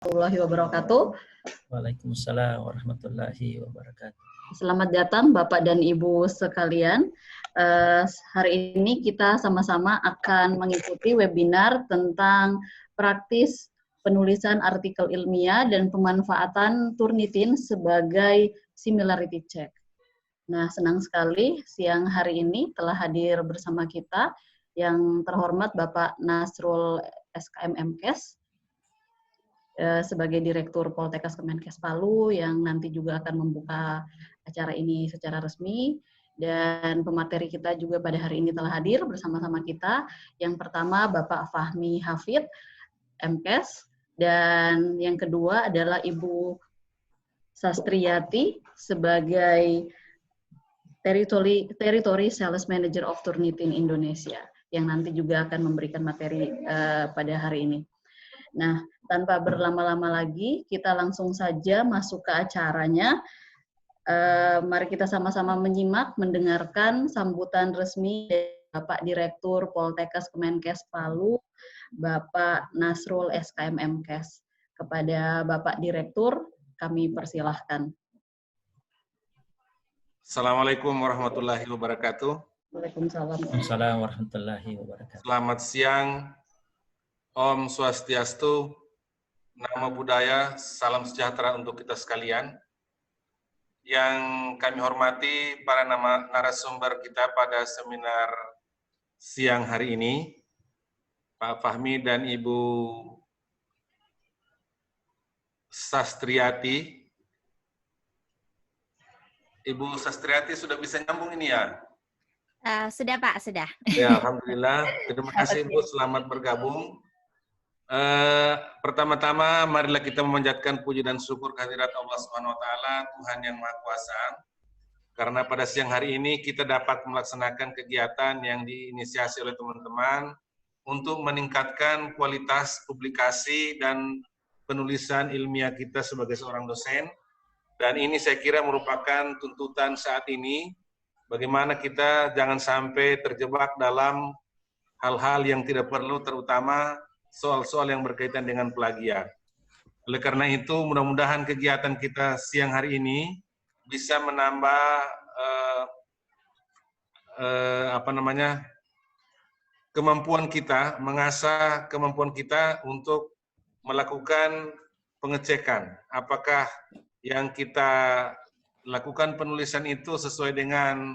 warahmatullahi wabarakatuh. Waalaikumsalam warahmatullahi wabarakatuh. Selamat datang Bapak dan Ibu sekalian. Hari ini kita sama-sama akan mengikuti webinar tentang praktis penulisan artikel ilmiah dan pemanfaatan Turnitin sebagai similarity check. Nah, senang sekali siang hari ini telah hadir bersama kita yang terhormat Bapak Nasrul SKM MKes sebagai Direktur Poltekkes Kemenkes Palu yang nanti juga akan membuka acara ini secara resmi. Dan pemateri kita juga pada hari ini telah hadir bersama-sama kita. Yang pertama Bapak Fahmi Hafid, MKes, dan yang kedua adalah Ibu Sastriyati sebagai Territory Sales Manager of Turnitin Indonesia, yang nanti juga akan memberikan materi pada hari ini. Nah, tanpa berlama-lama lagi, kita langsung saja masuk ke acaranya. Mari kita sama-sama menyimak, mendengarkan sambutan resmi dari Bapak Direktur Poltekkes Kemenkes Palu, Bapak Nasrul SKM MKes. Kepada Bapak Direktur, kami persilahkan. Assalamualaikum warahmatullahi wabarakatuh. Waalaikumsalam. Waalaikumsalam warahmatullahi wabarakatuh. Selamat siang, Om Swastiastu, Namo Buddhaya, salam sejahtera untuk kita sekalian. Yang kami hormati para narasumber kita pada seminar siang hari ini, Pak Fahmi dan Ibu Sastriyati. Ibu Sastriyati sudah bisa nyambung ini ya? Sudah Pak, sudah. Ya, Alhamdulillah. Terima kasih Ibu, selamat bergabung. Pertama-tama, marilah kita memanjatkan puji dan syukur kehadirat Allah SWT, Tuhan yang Maha Kuasa. Karena pada siang hari ini kita dapat melaksanakan kegiatan yang diinisiasi oleh teman-teman untuk meningkatkan kualitas publikasi dan penulisan ilmiah kita sebagai seorang dosen. Dan ini saya kira merupakan tuntutan saat ini, bagaimana kita jangan sampai terjebak dalam hal-hal yang tidak perlu, terutama soal-soal yang berkaitan dengan plagiat. Oleh karena itu, mudah-mudahan kegiatan kita siang hari ini bisa menambah kemampuan kita, mengasah kemampuan kita untuk melakukan pengecekan. Apakah yang kita lakukan penulisan itu sesuai dengan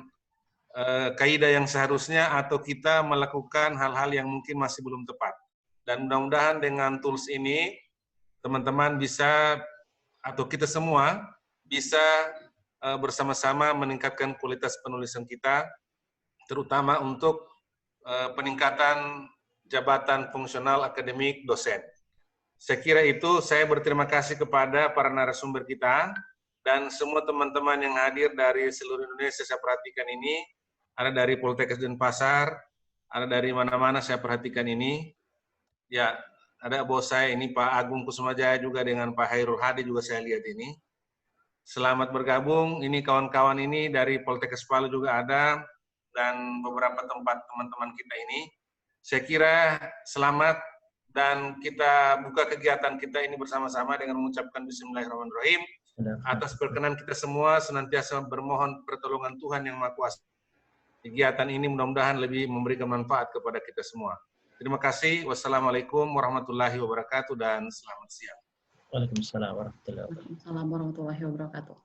kaidah yang seharusnya, atau kita melakukan hal-hal yang mungkin masih belum tepat. Dan mudah-mudahan dengan tools ini, teman-teman bisa, atau kita semua, bisa bersama-sama meningkatkan kualitas penulisan kita, terutama untuk peningkatan jabatan fungsional akademik dosen. Saya kira itu, saya berterima kasih kepada para narasumber kita, dan semua teman-teman yang hadir dari seluruh Indonesia saya perhatikan ini, ada dari Poltekkes Denpasar, ada dari mana-mana saya perhatikan ini. Ya, ada bos saya ini Pak Agung Kusumajaya juga dengan Pak Hairul Hadi juga saya lihat ini. Selamat bergabung, ini kawan-kawan ini dari Poltekkes Palu juga ada, dan beberapa tempat teman-teman kita ini. Saya kira selamat, dan kita buka kegiatan kita ini bersama-sama dengan mengucapkan Bismillahirrahmanirrahim. Atas perkenan kita semua senantiasa bermohon pertolongan Tuhan yang Maha Kuasa. Kegiatan ini mudah-mudahan lebih memberikan manfaat kepada kita semua. Terima kasih. Wassalamualaikum warahmatullahi wabarakatuh dan selamat siang. Waalaikumsalam warahmatullahi wabarakatuh. Waalaikumsalam warahmatullahi wabarakatuh.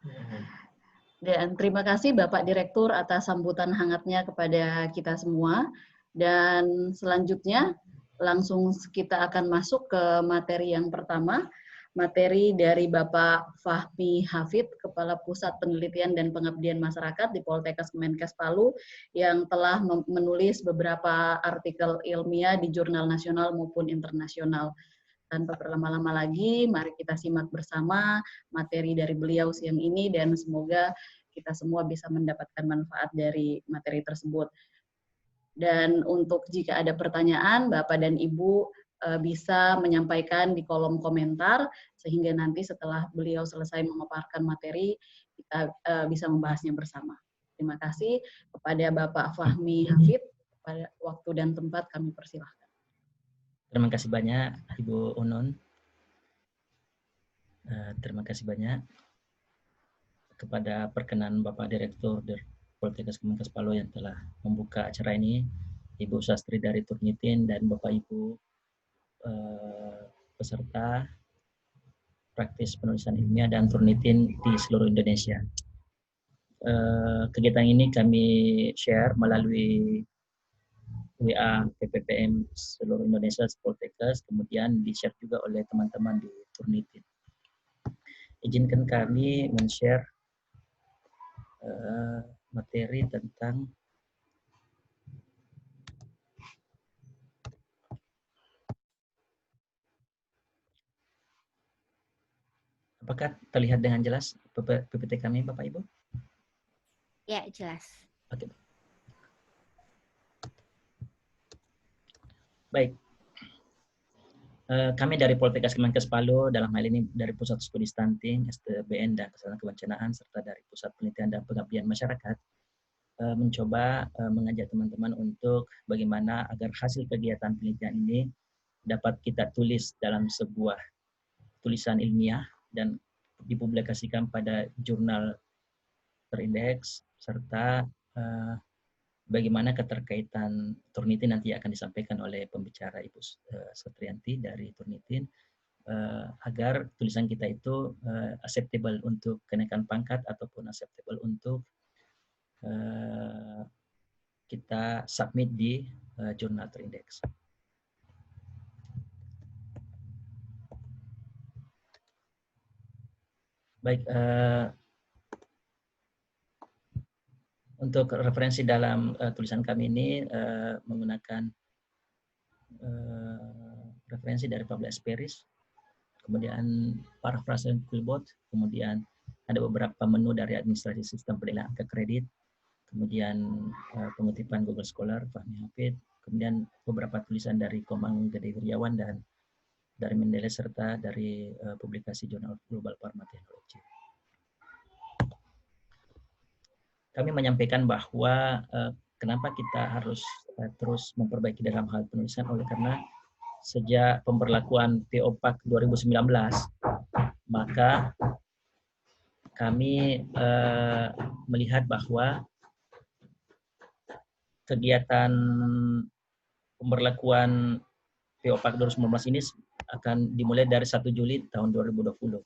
Dan terima kasih Bapak Direktur atas sambutan hangatnya kepada kita semua. Dan selanjutnya langsung kita akan masuk ke materi yang pertama. Materi dari Bapak Fahmi Hafid, Kepala Pusat Penelitian dan Pengabdian Masyarakat di Poltekkes Kemenkes Palu, yang telah menulis beberapa artikel ilmiah di jurnal nasional maupun internasional. Tanpa berlama-lama lagi, mari kita simak bersama materi dari beliau siang ini, dan semoga kita semua bisa mendapatkan manfaat dari materi tersebut. Dan untuk jika ada pertanyaan, Bapak dan Ibu bisa menyampaikan di kolom komentar, sehingga nanti setelah beliau selesai memaparkan materi, kita bisa membahasnya bersama. Terima kasih kepada Bapak Fahmi Hafid. Pada waktu dan tempat kami persilahkan. Terima kasih banyak Ibu Unun. Terima kasih banyak kepada perkenan Bapak Direktur Poltekkes Kemenkes Palu yang telah membuka acara ini, Ibu Sastri dari Turnitin dan Bapak Ibu peserta praktis penulisan ilmiah dan Turnitin di seluruh Indonesia. Kegiatan ini kami share melalui WA PPPM seluruh Indonesia Poltekkes, kemudian di-share juga oleh teman-teman di Turnitin. Izinkan kami men-share materi tentang apakah terlihat dengan jelas PPT kami, Bapak Ibu? Ya, jelas. Oke. Baik. Kami dari Poltekkes Kemenkes Palu, dalam hal ini dari Pusat Studi Stunting, STBN, dan Kesehatan Kebencanaan, serta dari Pusat Penelitian dan Pengabdian Masyarakat, mencoba mengajak teman-teman untuk bagaimana agar hasil kegiatan penelitian ini dapat kita tulis dalam sebuah tulisan ilmiah dan dipublikasikan pada jurnal terindeks, serta bagaimana keterkaitan Turnitin nanti akan disampaikan oleh pembicara Ibu Satrianti dari Turnitin, agar tulisan kita itu acceptable untuk kenaikan pangkat ataupun acceptable untuk kita submit di jurnal terindeks. Baik, untuk referensi dalam tulisan kami ini menggunakan referensi dari Publius Paris, kemudian paraphrase Quillbot, kemudian ada beberapa menu dari administrasi sistem penilaian angka kredit, kemudian pengutipan Google Scholar, Fahmi Hafid, kemudian beberapa tulisan dari Komang Gede Wirjawan dan dari Mendeles, serta dari publikasi Jurnal Global Pharma Technology. Kami menyampaikan bahwa kenapa kita harus terus memperbaiki dalam hal penulisan, oleh karena sejak pemberlakuan PO-PAK 2019, maka kami melihat bahwa kegiatan pemberlakuan PO-PAK 2019 ini akan dimulai dari 1 Juli tahun 2020.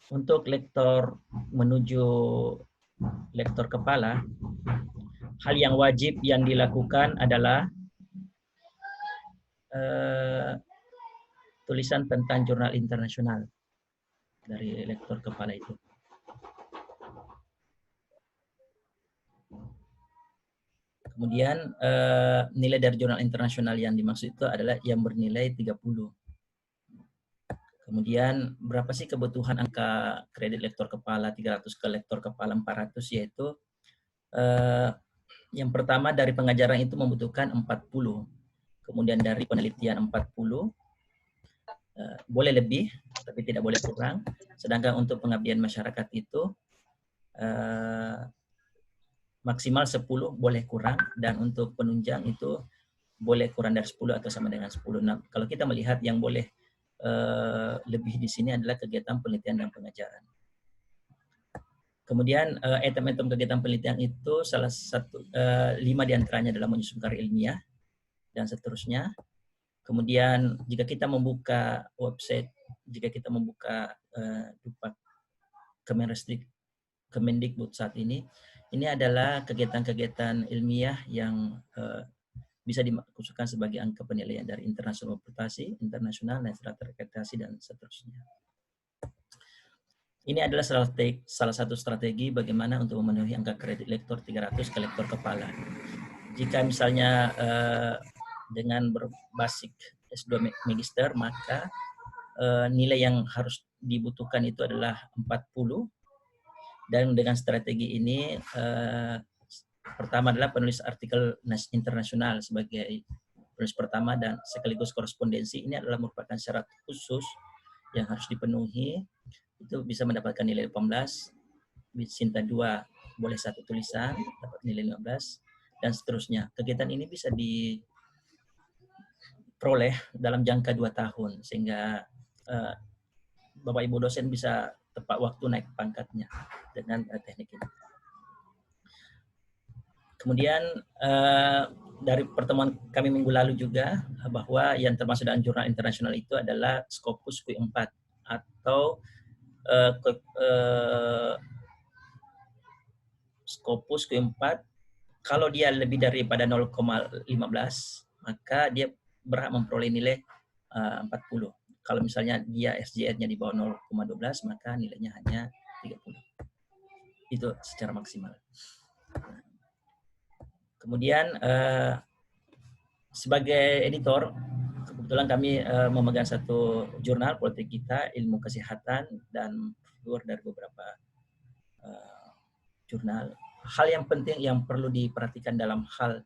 Untuk lektor menuju lektor kepala, hal yang wajib yang dilakukan adalah tulisan tentang jurnal internasional dari lektor kepala itu. Kemudian nilai dari jurnal internasional yang dimaksud itu adalah yang bernilai 30. Kemudian berapa sih kebutuhan angka kredit lektor kepala 300 ke lektor kepala 400, yaitu yang pertama dari pengajaran itu membutuhkan 40. Kemudian dari penelitian 40, boleh lebih tapi tidak boleh kurang. Sedangkan untuk pengabdian masyarakat itu maksimal 10, boleh kurang, dan untuk penunjang itu boleh kurang dari 10 atau sama dengan 10. Nah, kalau kita melihat yang boleh lebih di sini adalah kegiatan penelitian dan pengajaran. Kemudian item-item kegiatan penelitian itu salah satu 5 diantaranya adalah menyusun karya ilmiah dan seterusnya. Kemudian jika kita membuka website, jika kita membuka Dupak Kemendikbud saat ini adalah kegiatan-kegiatan ilmiah yang bisa dimasukkan sebagai angka penilaian dari internasional reputasi, internasional, nasional terkreditasi, dan seterusnya. Ini adalah salah satu strategi bagaimana untuk memenuhi angka kredit lektor 300 ke lektor kepala. Jika misalnya dengan berbasik S2 Magister, maka nilai yang harus dibutuhkan itu adalah 40. Dan dengan strategi ini, pertama adalah penulis artikel internasional sebagai penulis pertama dan sekaligus korespondensi. Ini adalah merupakan syarat khusus yang harus dipenuhi. Itu bisa mendapatkan nilai 18. Sinta 2 boleh 1 tulisan, dapat nilai 15, dan seterusnya. Kegiatan ini bisa diperoleh dalam jangka 2 tahun sehingga Bapak Ibu dosen bisa tepat waktu naik pangkatnya dengan teknik ini. Kemudian dari pertemuan kami minggu lalu juga bahwa yang termasuk dalam jurnal internasional itu adalah Scopus Q4 atau Scopus Q4. Kalau dia lebih daripada 0,15 maka dia berhak memperoleh nilai 40. Kalau misalnya dia SJR-nya di bawah 0,12 maka nilainya hanya 30. Itu secara maksimal. Kemudian sebagai editor, kebetulan kami memegang satu jurnal politik kita, ilmu kesehatan, dan keluar dari beberapa jurnal. Hal yang penting yang perlu diperhatikan dalam hal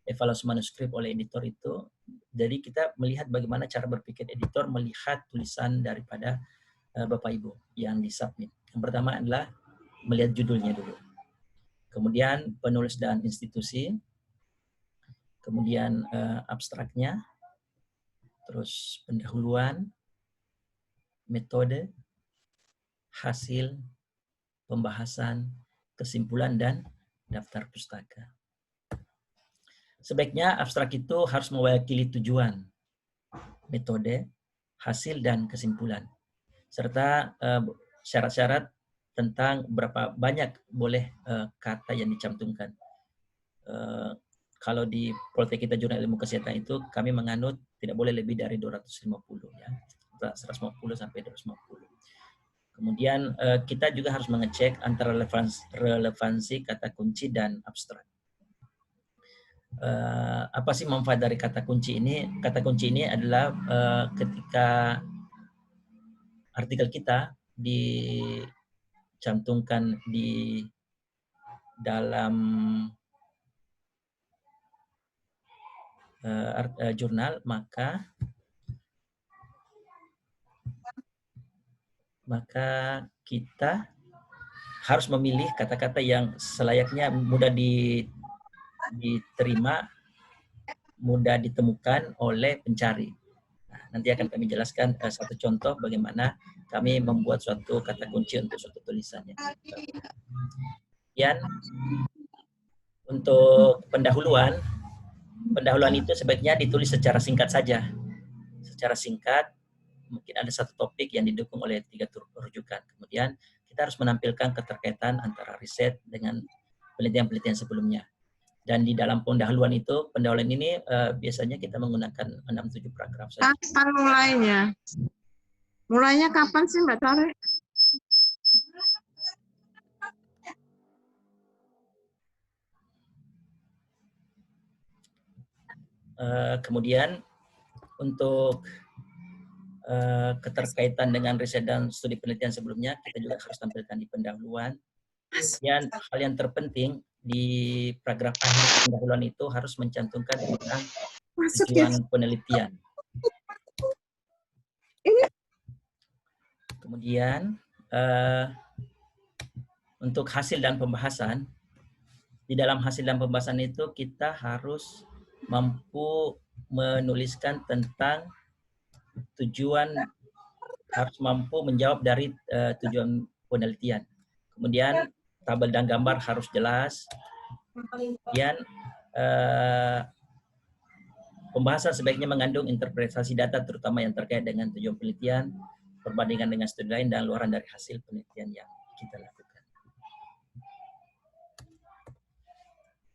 evaluasi manuskrip oleh editor itu, jadi kita melihat bagaimana cara berpikir editor melihat tulisan daripada Bapak Ibu yang disubmit. Yang pertama adalah melihat judulnya dulu. Kemudian penulis dan institusi, kemudian abstraknya, terus pendahuluan, metode, hasil, pembahasan, kesimpulan, dan daftar pustaka. Sebaiknya abstrak itu harus mewakili tujuan, metode, hasil, dan kesimpulan, serta syarat-syarat tentang berapa banyak boleh kata yang dicantumkan. Kalau di politik kita jurnal ilmu kesehatan itu kami menganut tidak boleh lebih dari 250 ya. 150 sampai 250. Kemudian kita juga harus mengecek antara relevansi kata kunci dan abstrak. Apa sih manfaat dari kata kunci ini? Kata kunci ini adalah ketika artikel kita dicantumkan di dalam jurnal, maka kita harus memilih kata-kata yang selayaknya mudah diterima, mudah ditemukan oleh pencari. Nah, nanti akan kami jelaskan satu contoh bagaimana kami membuat suatu kata kunci untuk suatu tulisannya. Kemudian untuk pendahuluan itu sebaiknya ditulis secara singkat saja. Secara singkat, mungkin ada satu topik yang didukung oleh 3 rujukan. Kemudian kita harus menampilkan keterkaitan antara riset dengan penelitian-penelitian sebelumnya. Dan di dalam pendahuluan ini biasanya kita menggunakan 6-7 paragraf saja. Kapan mulainya? Mulainya kapan sih Mbak Tari? Kemudian untuk keterkaitan dengan riset dan studi penelitian sebelumnya, kita juga harus tampilkan di pendahuluan. Dan hal yang terpenting di paragraf akhir pendahuluan itu harus mencantumkan tentang tujuan penelitian. Kemudian untuk hasil dan pembahasan, di dalam hasil dan pembahasan itu kita harus mampu menuliskan tentang tujuan, harus mampu menjawab dari tujuan penelitian. Kemudian tabel dan gambar harus jelas. Kemudian pembahasan sebaiknya mengandung interpretasi data terutama yang terkait dengan tujuan penelitian, perbandingan dengan studi lain, dan luaran dari hasil penelitian yang kita lakukan.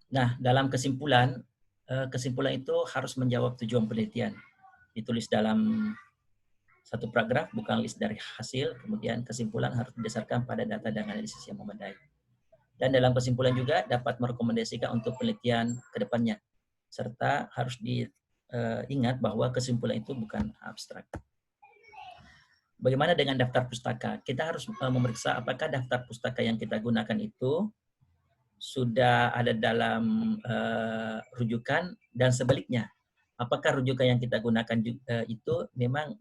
Nah, dalam kesimpulan itu harus menjawab tujuan penelitian. Ditulis dalam satu paragraf, bukan list dari hasil. Kemudian kesimpulan harus berdasarkan pada data dan analisis yang memadai. Dan dalam kesimpulan juga dapat merekomendasikan untuk penelitian ke depannya. Serta harus diingat bahwa kesimpulan itu bukan abstrak. Bagaimana dengan daftar pustaka? Kita harus memeriksa apakah daftar pustaka yang kita gunakan itu sudah ada dalam rujukan, dan sebaliknya. Apakah rujukan yang kita gunakan itu memang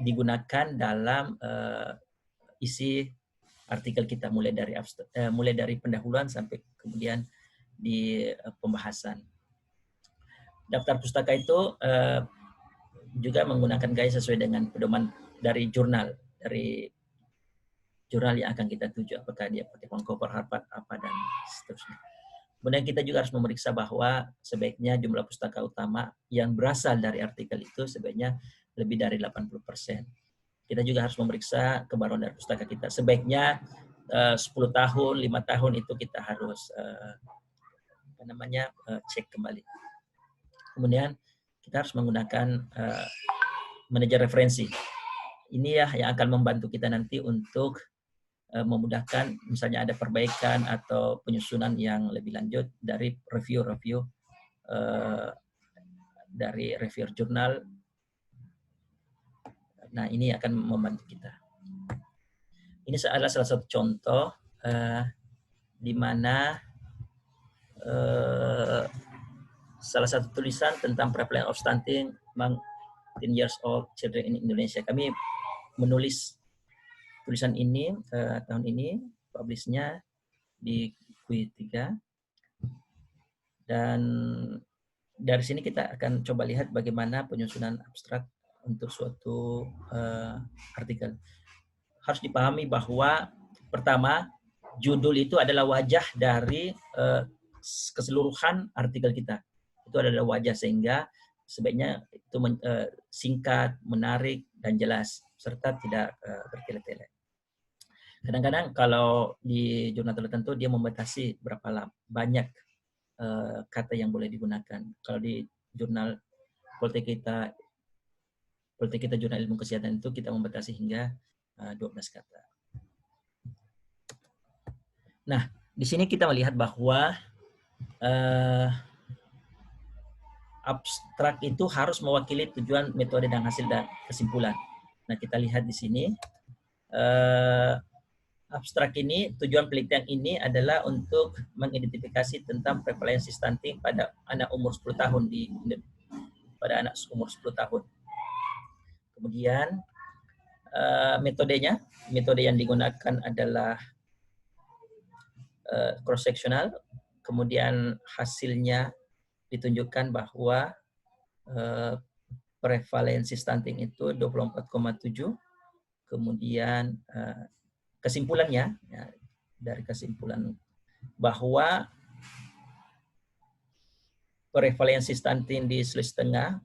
digunakan dalam isi artikel kita, mulai dari pendahuluan sampai kemudian di pembahasan. daftar pustaka itu juga menggunakan gaya sesuai dengan pedoman dari jurnal yang akan kita tuju, apakah dia pakai Vancouver, Harvard, apa dan seterusnya. Kemudian kita juga harus memeriksa bahwa sebaiknya jumlah pustaka utama yang berasal dari artikel itu sebaiknya lebih dari 80%. Kita juga harus memeriksa kebaruan dari pustaka kita. Sebaiknya 10 tahun, 5 tahun itu kita harus cek kembali. Kemudian kita harus menggunakan manajer referensi. Ini ya yang akan membantu kita nanti untuk memudahkan misalnya ada perbaikan atau penyusunan yang lebih lanjut dari review dari review jurnal. Nah, ini akan membantu kita. Ini adalah salah satu contoh di mana salah satu tulisan tentang prevalence of stunting among 10 years old children in Indonesia. Kami menulis tulisan ini tahun ini, publish-nya di Q3. Dan dari sini kita akan coba lihat bagaimana penyusunan abstrak untuk suatu artikel. Harus dipahami bahwa pertama, judul itu adalah wajah dari keseluruhan artikel kita. Itu adalah wajah, sehingga sebaiknya itu singkat, menarik, dan jelas, serta tidak bertele-tele. Kadang-kadang kalau di jurnal tertentu dia membatasi berapa banyak kata yang boleh digunakan. Kalau di jurnal Politik kita jurnal ilmu kesehatan itu kita membatasi hingga 12 kata. Nah, di sini kita melihat bahwa abstrak itu harus mewakili tujuan, metode, dan hasil dan kesimpulan. Nah, kita lihat di sini. Abstrak ini, tujuan penelitian ini adalah untuk mengidentifikasi tentang prevalensi stunting pada anak umur 10 tahun pada anak umur 10 tahun. Kemudian metode yang digunakan adalah cross-sectional. Kemudian hasilnya ditunjukkan bahwa prevalensi stunting itu 24,7. Kemudian kesimpulannya, ya, dari kesimpulan bahwa prevalensi stunting di Sulawesi Tengah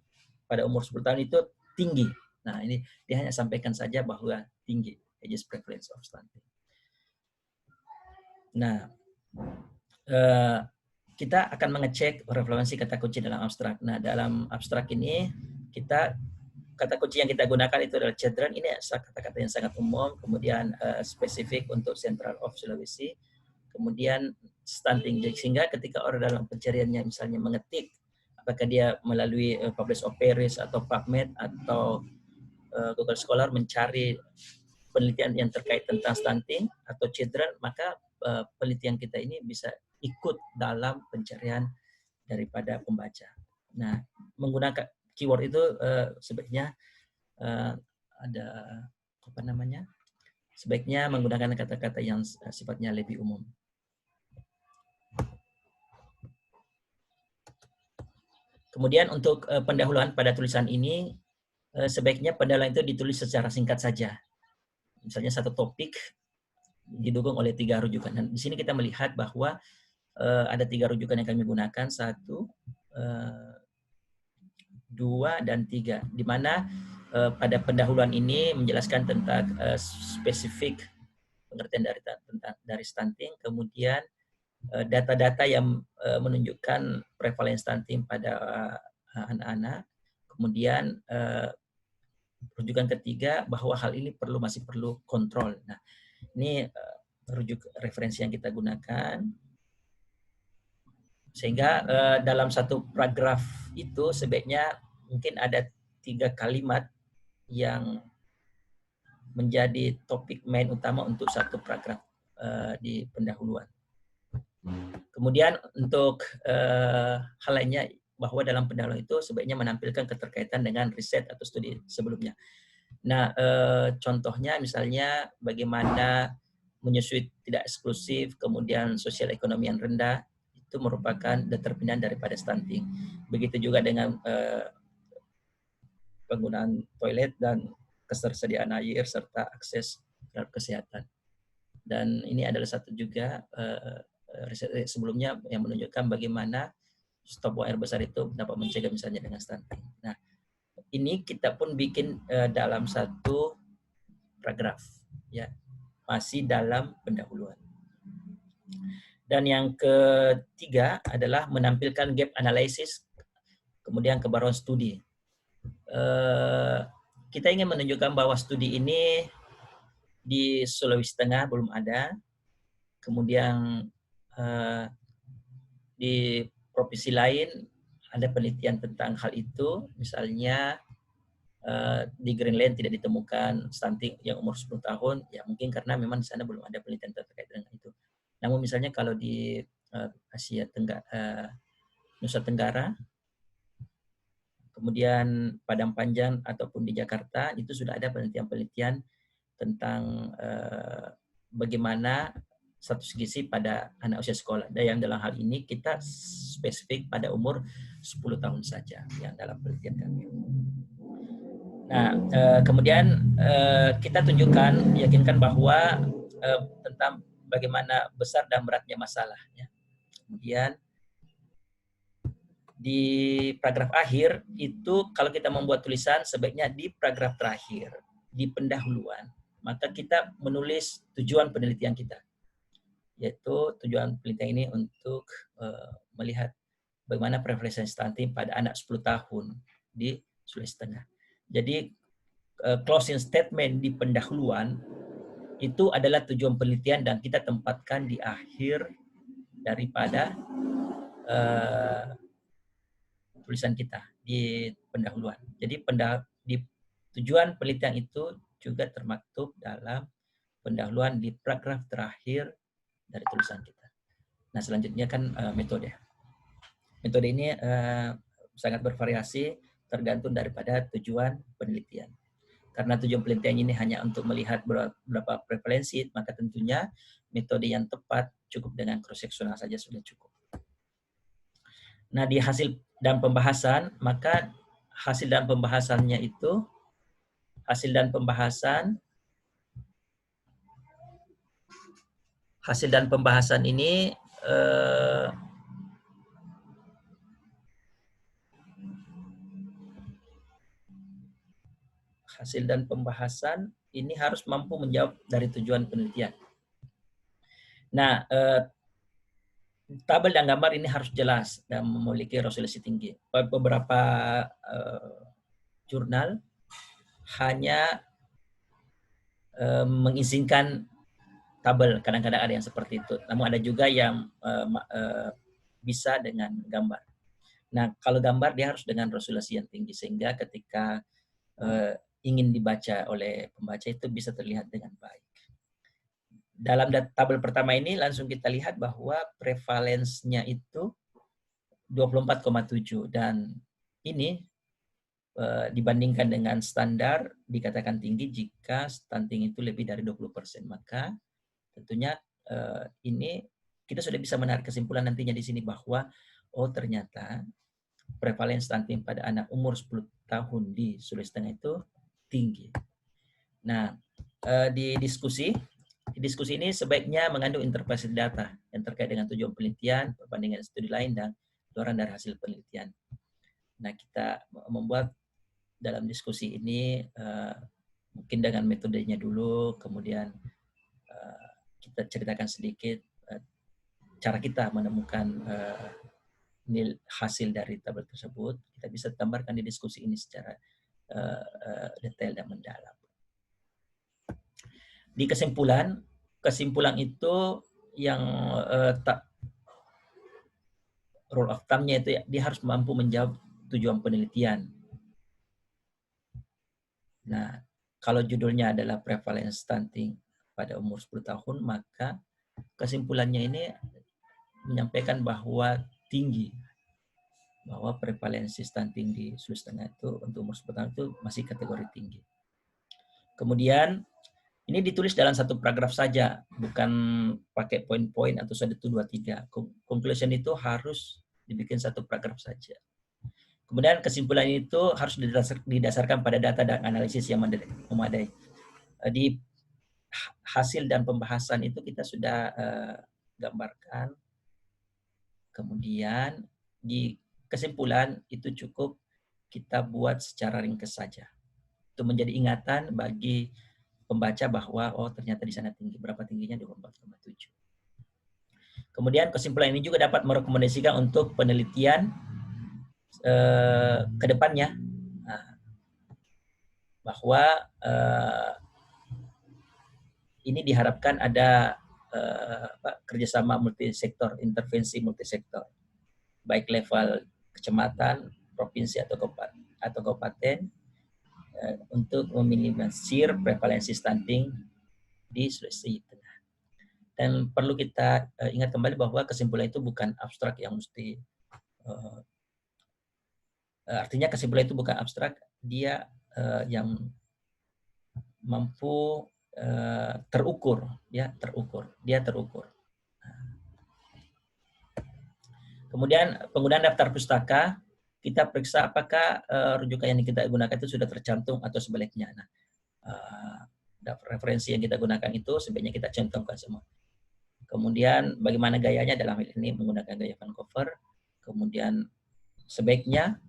pada umur 10 tahun itu tinggi. Nah, ini dia hanya sampaikan saja bahwa tinggi, ages prevalence of stunting. Nah, kita akan mengecek prevalensi kata kunci dalam abstrak. Nah, dalam abstrak ini kata kunci yang kita gunakan itu adalah children. Ini kata-kata yang sangat umum. Kemudian spesifik untuk Central of Sulawesi. Kemudian stunting, sehingga ketika orang dalam pencariannya misalnya mengetik, apakah dia melalui Publish Operis atau PubMed atau Google Scholar mencari penelitian yang terkait tentang stunting atau children, maka penelitian kita ini bisa ikut dalam pencarian daripada pembaca. Nah, menggunakan keyword itu sebaiknya ada sebaiknya menggunakan kata-kata yang sifatnya lebih umum. Kemudian untuk pendahuluan pada tulisan ini, sebaiknya pendahuluan itu ditulis secara singkat saja. Misalnya satu topik didukung oleh 3 rujukan. Dan di sini kita melihat bahwa ada 3 rujukan yang kami gunakan, 1, 2, dan 3. Di mana pada pendahuluan ini menjelaskan tentang spesifik pengertian dari stunting, kemudian data-data yang menunjukkan prevalence stunting pada anak-anak, kemudian rujukan ketiga bahwa hal ini masih perlu kontrol. Nah, ini referensi yang kita gunakan, sehingga dalam satu paragraf itu sebaiknya mungkin ada 3 kalimat yang menjadi topik main utama untuk satu paragraf di pendahuluan. Kemudian untuk hal lainnya, bahwa dalam pendahuluan itu sebaiknya menampilkan keterkaitan dengan riset atau studi sebelumnya. Nah, contohnya misalnya bagaimana menyusui tidak eksklusif, kemudian sosial ekonomi yang rendah, itu merupakan determinan daripada stunting. Begitu juga dengan penggunaan toilet dan ketersediaan air serta akses terhadap kesehatan. Dan ini adalah satu juga riset sebelumnya yang menunjukkan bagaimana stop buang air besar itu dapat mencegah misalnya dengan stunting. Nah, ini kita pun bikin dalam satu paragraf, ya, masih dalam pendahuluan. Dan yang ketiga adalah menampilkan gap analysis, kemudian kebaruan studi. Kita ingin menunjukkan bahwa studi ini di Sulawesi Tengah belum ada, kemudian di provinsi lain ada penelitian tentang hal itu, misalnya di Greenland tidak ditemukan stunting yang umur 10 tahun, ya mungkin karena memang di sana belum ada penelitian terkait dengan itu. Namun misalnya kalau di Asia Tenggara, Nusa Tenggara, kemudian Padang Panjang ataupun di Jakarta, itu sudah ada penelitian-penelitian tentang bagaimana status gizi pada anak usia sekolah. Dan yang dalam hal ini kita spesifik pada umur 10 tahun saja yang dalam penelitian kami. Nah, kemudian kita tunjukkan, yakinkan bahwa tentang bagaimana besar dan beratnya masalahnya. Kemudian di paragraf akhir itu kalau kita membuat tulisan sebaiknya di paragraf terakhir, di pendahuluan, maka kita menulis tujuan penelitian kita. Yaitu tujuan penelitian ini untuk melihat bagaimana prevalensi stunting pada anak 10 tahun di Sulawesi Tengah. Jadi closing statement di pendahuluan itu adalah tujuan penelitian dan kita tempatkan di akhir daripada tulisan kita di pendahuluan. Jadi di tujuan penelitian itu juga termaktub dalam pendahuluan di paragraf terakhir dari tulisan kita. Nah, selanjutnya kan metode. Metode ini sangat bervariasi tergantung daripada tujuan penelitian. Karena tujuan penelitian ini hanya untuk melihat berapa prevalensi, maka tentunya metode yang tepat cukup dengan cross-sectional saja sudah cukup. Nah, di hasil dan pembahasan, maka hasil dan pembahasannya itu, hasil dan pembahasan ini hasil dan pembahasan ini harus mampu menjawab dari tujuan penelitian. Nah, tabel dan gambar ini harus jelas dan memiliki resolusi tinggi. Beberapa jurnal hanya mengizinkan tabel, kadang-kadang ada yang seperti itu. Namun ada juga yang bisa dengan gambar. Nah, kalau gambar dia harus dengan resolusi yang tinggi sehingga ketika ingin dibaca oleh pembaca itu bisa terlihat dengan baik. Dalam tabel pertama ini langsung kita lihat bahwa prevalensnya itu 24,7 dan ini dibandingkan dengan standar dikatakan tinggi jika stunting itu lebih dari 20%. Maka tentunya ini kita sudah bisa menarik kesimpulan nantinya di sini bahwa oh ternyata prevalensi stunting pada anak umur 10 tahun di Sulawesi Tengah itu tinggi. Nah, di diskusi ini sebaiknya mengandung interpretasi data yang terkait dengan tujuan penelitian, perbandingan studi lain, dan keluaran dari hasil penelitian. Nah, kita membuat dalam diskusi ini mungkin dengan metodenya dulu, kemudian kita ceritakan sedikit cara kita menemukan hasil dari tabel tersebut. Kita bisa tambahkan di diskusi ini secara detail dan mendalam. Di kesimpulan itu yang rule of thumb-nya itu dia harus mampu menjawab tujuan penelitian. Nah, kalau judulnya adalah prevalence stunting pada umur 10 tahun, maka kesimpulannya ini menyampaikan bahwa tinggi, bahwa prevalensi stunting di Sulawesi Tengah itu untuk umur 10 tahun itu masih kategori tinggi. Kemudian Ini ditulis dalam satu paragraf saja, bukan pakai poin-poin atau 1, 2, 3. Conclusion itu harus dibikin satu paragraf saja. Kemudian kesimpulan itu harus didasarkan pada data dan analisis yang memadai. Di hasil dan pembahasan itu kita sudah gambarkan. Kemudian di kesimpulan itu cukup kita buat secara ringkas saja. Itu menjadi ingatan bagi pembaca bahwa oh ternyata di sana tinggi. Berapa tingginya? 24,7. Kemudian kesimpulan ini juga dapat merekomendasikan untuk penelitian ke depannya. Nah, bahwa ini diharapkan ada kerjasama multisektor, intervensi multisektor, baik level kecamatan, provinsi atau kabupaten, untuk meminimalisir prevalensi stunting di Sulawesi Tengah. Dan perlu kita ingat kembali bahwa kesimpulan itu bukan abstrak yang mesti, artinya kesimpulan itu bukan abstrak, dia yang mampu terukur, dia terukur. Kemudian penggunaan daftar pustaka, kita periksa apakah rujukan yang kita gunakan itu sudah tercantum atau sebaliknya. Nah, referensi yang kita gunakan itu sebaiknya kita cantumkan semua. Kemudian bagaimana gayanya, dalam hal ini menggunakan gaya Vancouver. Kemudian sebaiknya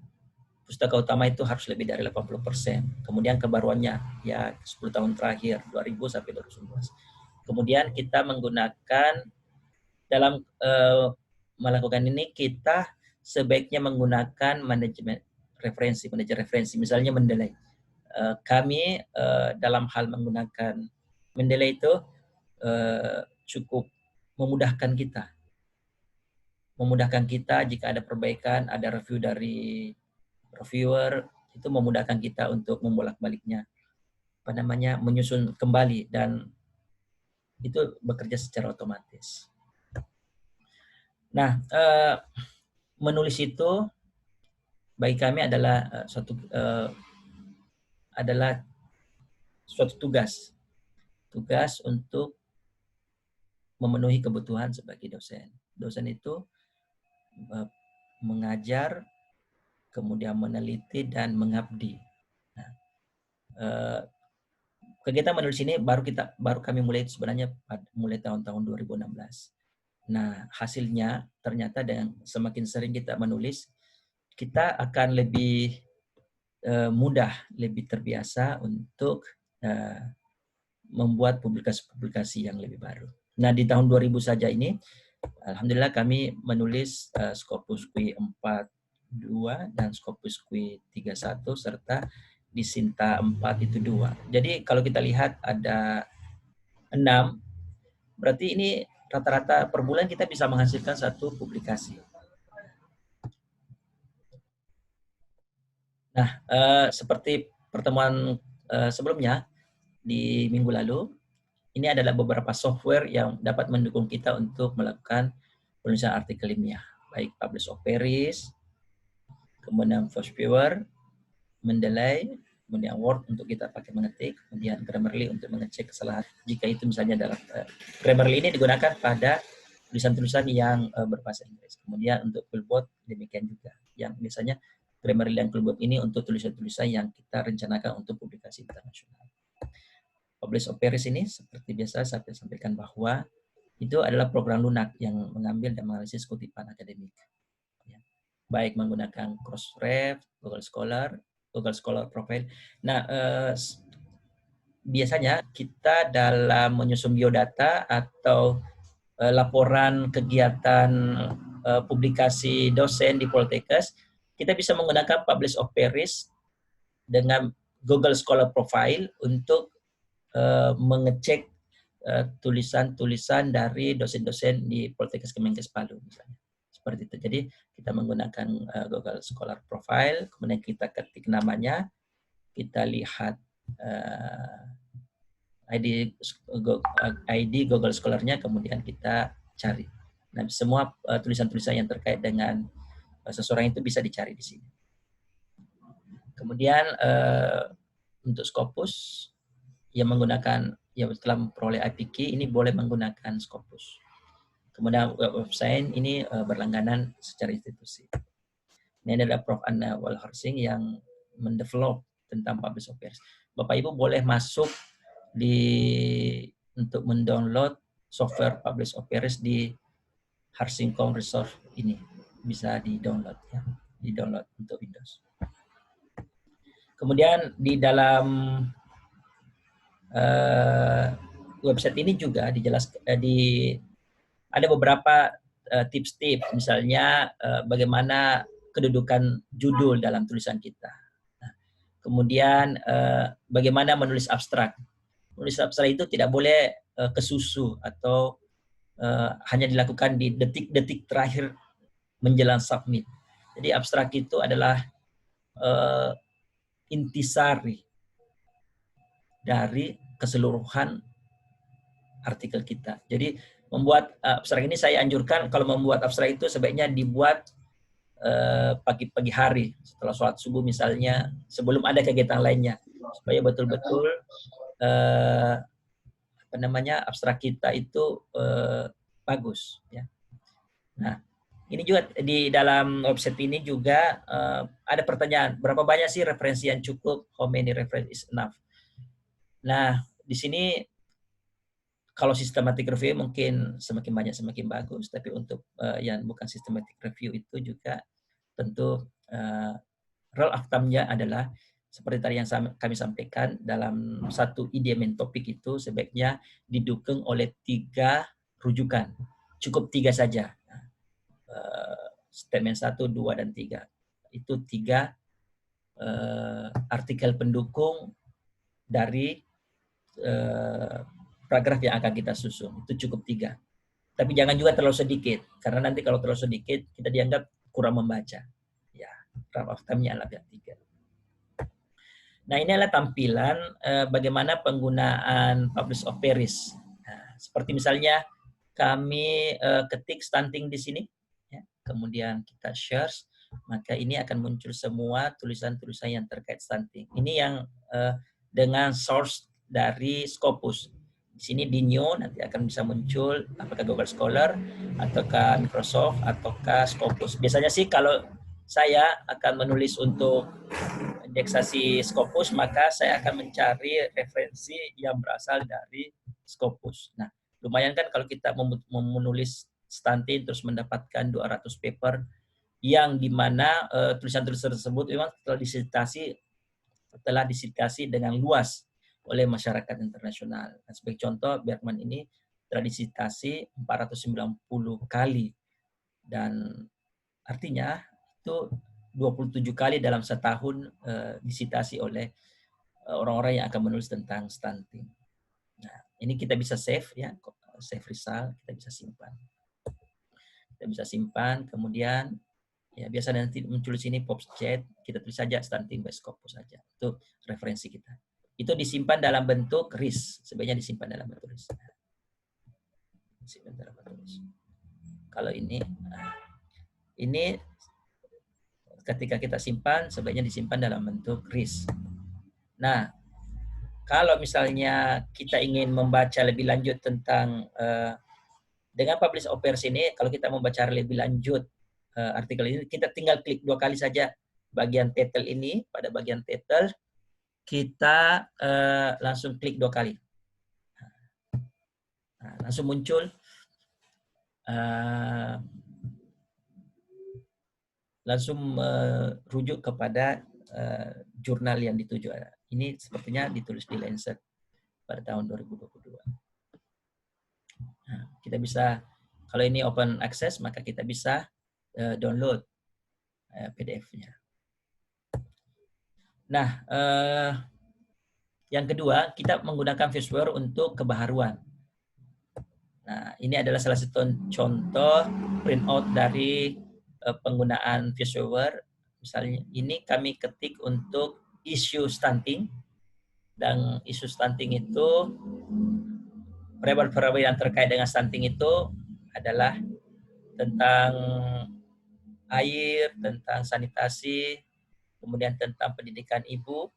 pustaka utama itu harus lebih dari 80%. Kemudian kebaruannya ya 10 tahun terakhir, 2000 sampai 2019. Kemudian kita menggunakan dalam melakukan ini, kita sebaiknya menggunakan manajemen referensi. Misalnya Mendeley. Kami dalam hal menggunakan Mendeley itu cukup memudahkan kita jika ada perbaikan, ada review dari reviewer, itu memudahkan kita untuk membolak-baliknya, menyusun kembali, dan itu bekerja secara otomatis. Nah, menulis itu bagi kami adalah suatu tugas untuk memenuhi kebutuhan sebagai dosen. Dosen itu mengajar, kemudian meneliti dan mengabdi. Nah, kegiatan menulis ini baru kami mulai sebenarnya mulai tahun-tahun 2016. Nah, hasilnya ternyata dengan semakin sering kita menulis, kita akan lebih mudah, lebih terbiasa untuk membuat publikasi-publikasi yang lebih baru. Nah, di tahun 2000 saja ini, alhamdulillah kami menulis Scopus Qui 42 dan Scopus Qui 31 serta di Sinta 4 itu 2. Jadi kalau kita lihat ada 6, berarti ini rata-rata per bulan kita bisa menghasilkan satu publikasi. Nah, seperti pertemuan sebelumnya di minggu lalu, ini adalah beberapa software yang dapat mendukung kita untuk melakukan penulisan artikel ilmiah, baik Publish Operis, kemudian FastViewer, Mendeley, kemudian Word untuk kita pakai mengetik, kemudian Grammarly untuk mengecek kesalahan. Jika itu misalnya dalam Grammarly ini digunakan pada tulisan-tulisan yang berbahasa Inggris. Kemudian untuk Quillbot demikian juga. Yang misalnya Grammarly dan Quillbot ini untuk tulisan-tulisan yang kita rencanakan untuk publikasi internasional. Publish Operis ini seperti biasa saya sampaikan bahwa itu adalah program lunak yang mengambil dan menganalisis kutipan akademik. Ya. Baik menggunakan Crossref, Google Scholar Profile. Nah, biasanya kita dalam menyusun biodata atau laporan kegiatan publikasi dosen di Poltekkes, kita bisa menggunakan Publish Operis dengan Google Scholar Profile untuk mengecek tulisan-tulisan dari dosen-dosen di Poltekkes Kemenkes Palu misalnya. Seperti itu. Jadi kita menggunakan Google Scholar Profile, kemudian kita ketik namanya, kita lihat ID Google Scholar-nya, kemudian kita cari. Nah, semua tulisan-tulisan yang terkait dengan seseorang itu bisa dicari di sini. Kemudian untuk Scopus yang menggunakan ya setelah memperoleh IP key ini boleh menggunakan Scopus. Kemudian website ini berlangganan secara institusi. Ini adalah Prof. Anna Walharsing yang mendevelop tentang publish affairs. Bapak Ibu boleh masuk untuk mendownload software publish affairs di Harsing.com Resource ini. Bisa di-download ya, di-download untuk Windows. Kemudian di dalam website ini juga ada beberapa tips-tips, misalnya bagaimana kedudukan judul dalam tulisan kita. Nah, kemudian bagaimana menulis abstrak. Menulis abstrak itu tidak boleh kesusu atau hanya dilakukan di detik-detik terakhir menjelang submit. Jadi abstrak itu adalah intisari dari keseluruhan artikel kita. Jadi membuat abstrak ini saya anjurkan kalau membuat abstrak itu sebaiknya dibuat pagi-pagi hari setelah sholat subuh misalnya, sebelum ada kegiatan lainnya, supaya betul-betul abstrak kita itu bagus ya. Nah, ini juga di dalam website ini juga ada pertanyaan, berapa banyak sih referensi yang cukup? How many references is enough? Nah, di sini kalau systematic review mungkin semakin banyak semakin bagus, tapi untuk yang bukan systematic review itu juga tentu rule of thumb-nya adalah seperti tadi yang kami sampaikan, dalam satu ide main topik itu sebaiknya didukung oleh 3 rujukan. Cukup 3 saja. Statement 1, 2, dan 3. Itu 3 artikel pendukung dari paragraf yang akan kita susun. Itu cukup 3. Tapi jangan juga terlalu sedikit, karena nanti kalau terlalu sedikit kita dianggap kurang membaca. Ya, rule of thumb-nya adalah 3. Nah, ini adalah tampilan bagaimana penggunaan publish affairs. Nah, seperti misalnya kami ketik stunting di sini, ya, kemudian kita share, maka ini akan muncul semua tulisan-tulisan yang terkait stunting. Ini yang dengan source dari Scopus. Di sini di new nanti akan bisa muncul apakah Google Scholar, ataukah Microsoft, ataukah Scopus. Biasanya sih kalau saya akan menulis untuk indeksasi Scopus, maka saya akan mencari referensi yang berasal dari Scopus. Nah, lumayan kan kalau kita menulis stunting terus mendapatkan 200 paper yang dimana tulisan-tulisan tersebut memang telah disitasi dengan luas oleh masyarakat internasional. Nah, sebagai contoh, Berkman ini telah disitasi 490 kali, dan artinya itu 27 kali dalam setahun disitasi oleh orang-orang yang akan menulis tentang stunting. Nah, ini kita bisa save ya, save result, kita bisa simpan. Kita bisa simpan, kemudian ya biasa nanti muncul sini PubChat, kita tulis saja stunting by Scopus saja. Itu referensi kita. Itu disimpan dalam bentuk RIS, sebaiknya disimpan dalam bentuk RIS. Disimpan dalam bentuk RIS. Kalau ini ketika kita simpan, sebaiknya disimpan dalam bentuk RIS. Nah, kalau misalnya kita ingin membaca lebih lanjut tentang dengan publish affairs ini, kalau kita membaca lebih lanjut artikel ini, kita tinggal klik 2 kali saja bagian title ini. Pada bagian title kita langsung klik 2 kali. Nah, langsung muncul langsung merujuk kepada jurnal yang dituju. Ini sepertinya ditulis di Lancet pada tahun 2022. Nah, kita bisa, kalau ini open access, maka kita bisa download PDF-nya. Nah, yang kedua, kita menggunakan Visware untuk kebaharuan. Nah, ini adalah salah satu contoh printout dari penggunaan Visware. Misalnya, ini kami ketik untuk isu stunting, dan isu stunting itu, variabel-variabel yang terkait dengan stunting itu adalah tentang air, tentang sanitasi, kemudian tentang pendidikan ibu,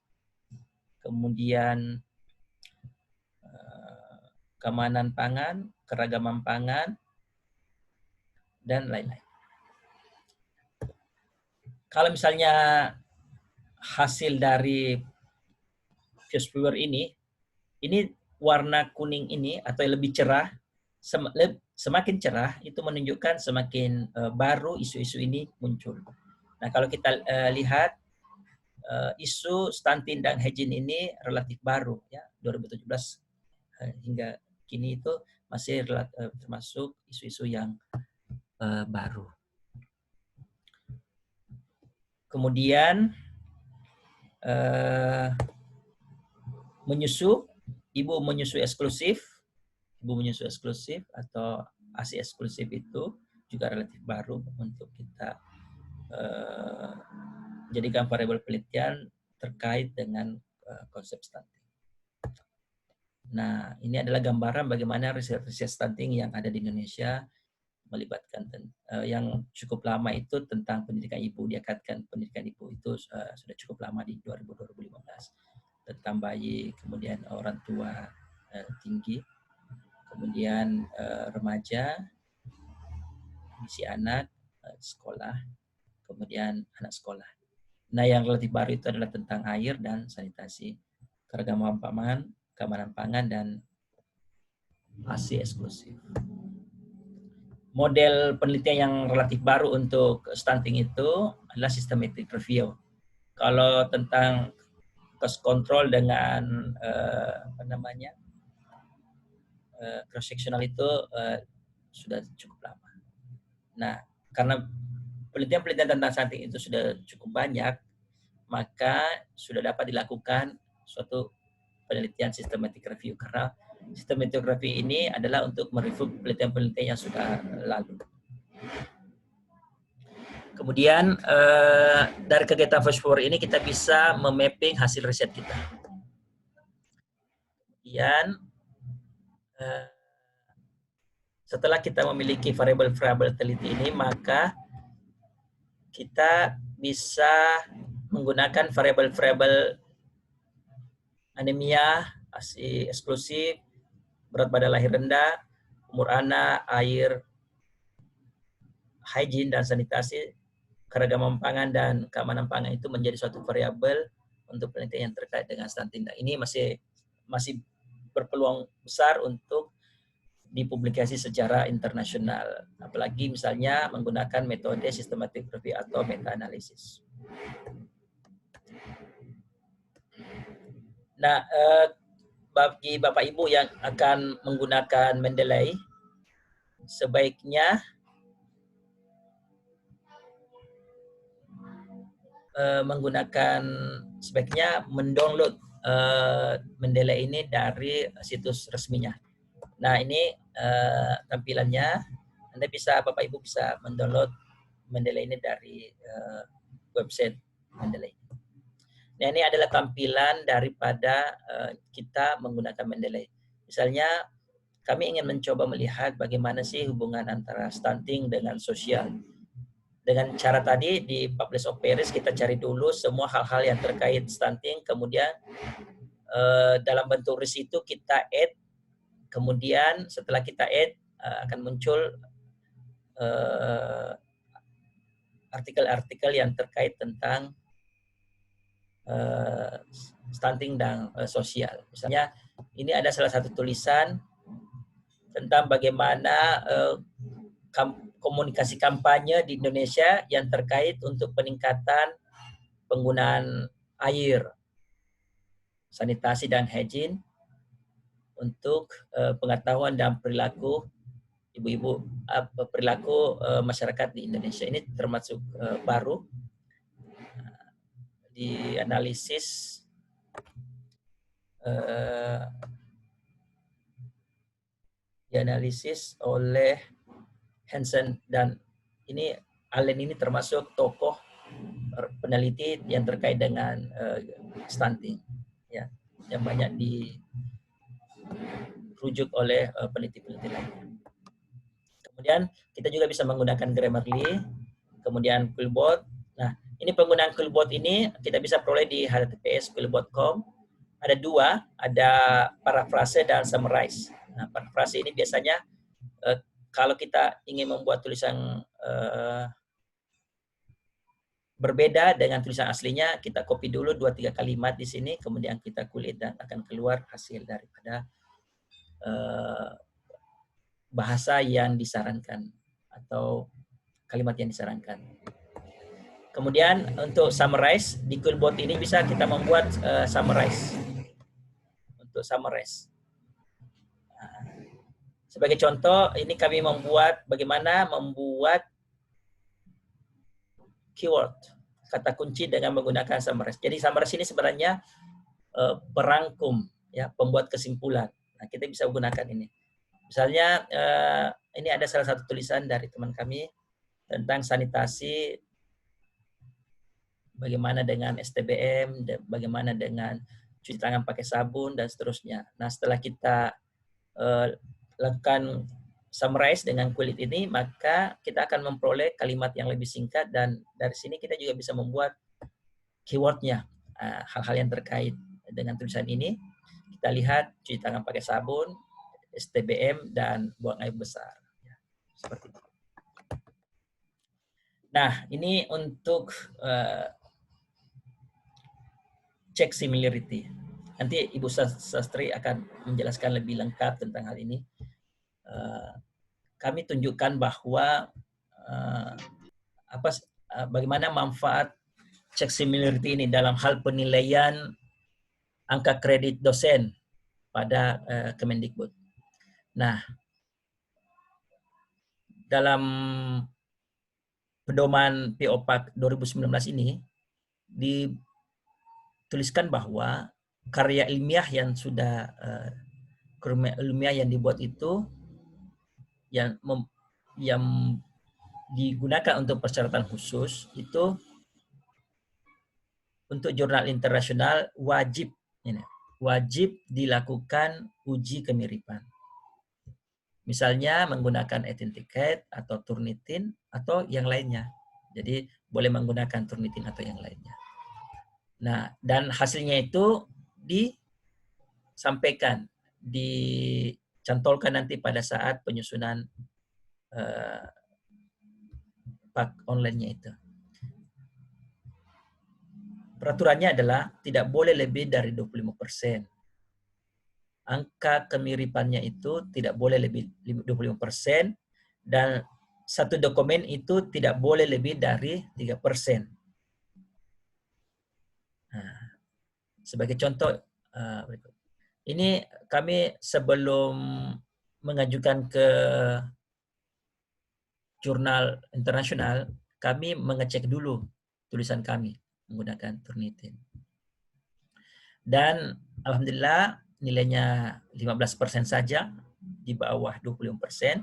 kemudian keamanan pangan, keragaman pangan, dan lain-lain. Kalau misalnya hasil dari fuse viewer ini warna kuning ini atau lebih cerah, semakin cerah itu menunjukkan semakin baru isu-isu ini muncul. Nah, kalau kita lihat isu stunting dan hygiene ini relatif baru, ya, 2017 hingga kini itu masih termasuk isu-isu yang baru. Kemudian ibu menyusui eksklusif atau ASI eksklusif itu juga relatif baru untuk kita jadikan variabel penelitian terkait dengan konsep stunting. Nah, ini adalah gambaran bagaimana riset stunting yang ada di Indonesia melibatkan yang cukup lama itu tentang pendidikan ibu. Dia katakan pendidikan ibu itu sudah cukup lama di 2015 tentang bayi, kemudian orang tua tinggi, kemudian remaja, misi anak, sekolah, kemudian anak sekolah. Nah, yang relatif baru itu adalah tentang air dan sanitasi, keragaman pangan, keamanan pangan, dan ASI eksklusif. Model penelitian yang relatif baru untuk stunting itu adalah systematic review. Kalau tentang cost control dengan cross sectional itu sudah cukup lama. Nah, karena penelitian-penelitian tentang stunting itu sudah cukup banyak, maka sudah dapat dilakukan suatu penelitian systematic review, karena systematic review ini adalah untuk mereview penelitian-penelitian yang sudah lalu. Kemudian dari kegiatan flash forward ini kita bisa memapping hasil riset kita. Kemudian setelah kita memiliki variabel-variabel teliti ini, maka kita bisa menggunakan variabel-variabel anemia, ASI eksklusif, berat badan lahir rendah, umur anak, air, hygiene dan sanitasi, keragaman pangan dan keamanan pangan itu menjadi suatu variabel untuk penelitian yang terkait dengan stunting. Nah, ini masih berpeluang besar untuk dipublikasi secara internasional, apalagi misalnya menggunakan metode systematic review atau meta-analisis. Nah, bagi Bapak Ibu yang akan menggunakan Mendeley, sebaiknya mendownload Mendeley ini dari situs resminya. Nah, ini tampilannya. Anda bisa, Bapak Ibu bisa mendownload Mendeley ini dari website Mendeley. Nah, ini adalah tampilan daripada kita menggunakan Mendeley. Misalnya, kami ingin mencoba melihat bagaimana sih hubungan antara stunting dengan sosial. Dengan cara tadi di Publish of Paris, kita cari dulu semua hal-hal yang terkait stunting, kemudian dalam bentuk list itu kita add, kemudian setelah kita add akan muncul artikel-artikel yang terkait tentang stunting dan sosial. Misalnya ini ada salah satu tulisan tentang bagaimana komunikasi kampanye di Indonesia yang terkait untuk peningkatan penggunaan air, sanitasi dan hygiene untuk pengetahuan dan perilaku ibu-ibu, perilaku masyarakat di Indonesia. Ini termasuk baru, dianalisis oleh Hansen, dan ini Allen ini termasuk tokoh peneliti yang terkait dengan stunting, ya, yang banyak dirujuk oleh peneliti-peneliti lainnya. Kemudian kita juga bisa menggunakan Grammarly, kemudian Quillbot. Nah, ini penggunaan Quillbot ini kita bisa peroleh di https quillbot.com ada dua, ada parafrase dan summarize. Nah, parafrase ini biasanya kalau kita ingin membuat tulisan berbeda dengan tulisan aslinya, kita copy dulu 2-3 kalimat di sini, kemudian kita kulik dan akan keluar hasil daripada bahasa yang disarankan atau kalimat yang disarankan. Kemudian untuk summarize, di Quillbot ini bisa kita membuat summarize. Untuk summarize. Sebagai contoh, ini kami membuat bagaimana membuat keyword, kata kunci dengan menggunakan summarize. Jadi summarize ini sebenarnya perangkum, ya, pembuat kesimpulan. Nah, kita bisa gunakan ini. Misalnya, ini ada salah satu tulisan dari teman kami tentang sanitasi, bagaimana dengan STBM, bagaimana dengan cuci tangan pakai sabun, dan seterusnya. Nah, setelah kita lakukan summarize dengan kulit ini, maka kita akan memperoleh kalimat yang lebih singkat, dan dari sini kita juga bisa membuat keywordnya, hal-hal yang terkait dengan tulisan ini. Kita lihat cuci tangan pakai sabun, STBM, dan buang air besar. Seperti itu. Nah, ini untuk cek similarity. Nanti Ibu Sastri akan menjelaskan lebih lengkap tentang hal ini. Kami tunjukkan bahwa bagaimana manfaat cek similarity ini dalam hal penilaian angka kredit dosen pada Kemendikbud. Nah, dalam pedoman POPAK 2019 ini dituliskan bahwa karya ilmiah yang sudah ilmiah yang dibuat itu yang digunakan untuk persyaratan khusus itu untuk jurnal internasional wajib dilakukan uji kemiripan. Misalnya menggunakan Authenticated atau Turnitin atau yang lainnya. Jadi boleh menggunakan Turnitin atau yang lainnya. Nah, dan hasilnya itu disampaikan, dicantolkan nanti pada saat penyusunan pak online-nya itu. Peraturannya adalah tidak boleh lebih dari 25%. Angka kemiripannya itu tidak boleh lebih 25%, dan satu dokumen itu tidak boleh lebih dari 3%. Nah, sebagai contoh, ini kami sebelum mengajukan ke jurnal internasional, kami mengecek dulu tulisan kami menggunakan Turnitin. Dan alhamdulillah nilainya 15% saja, di bawah 25%.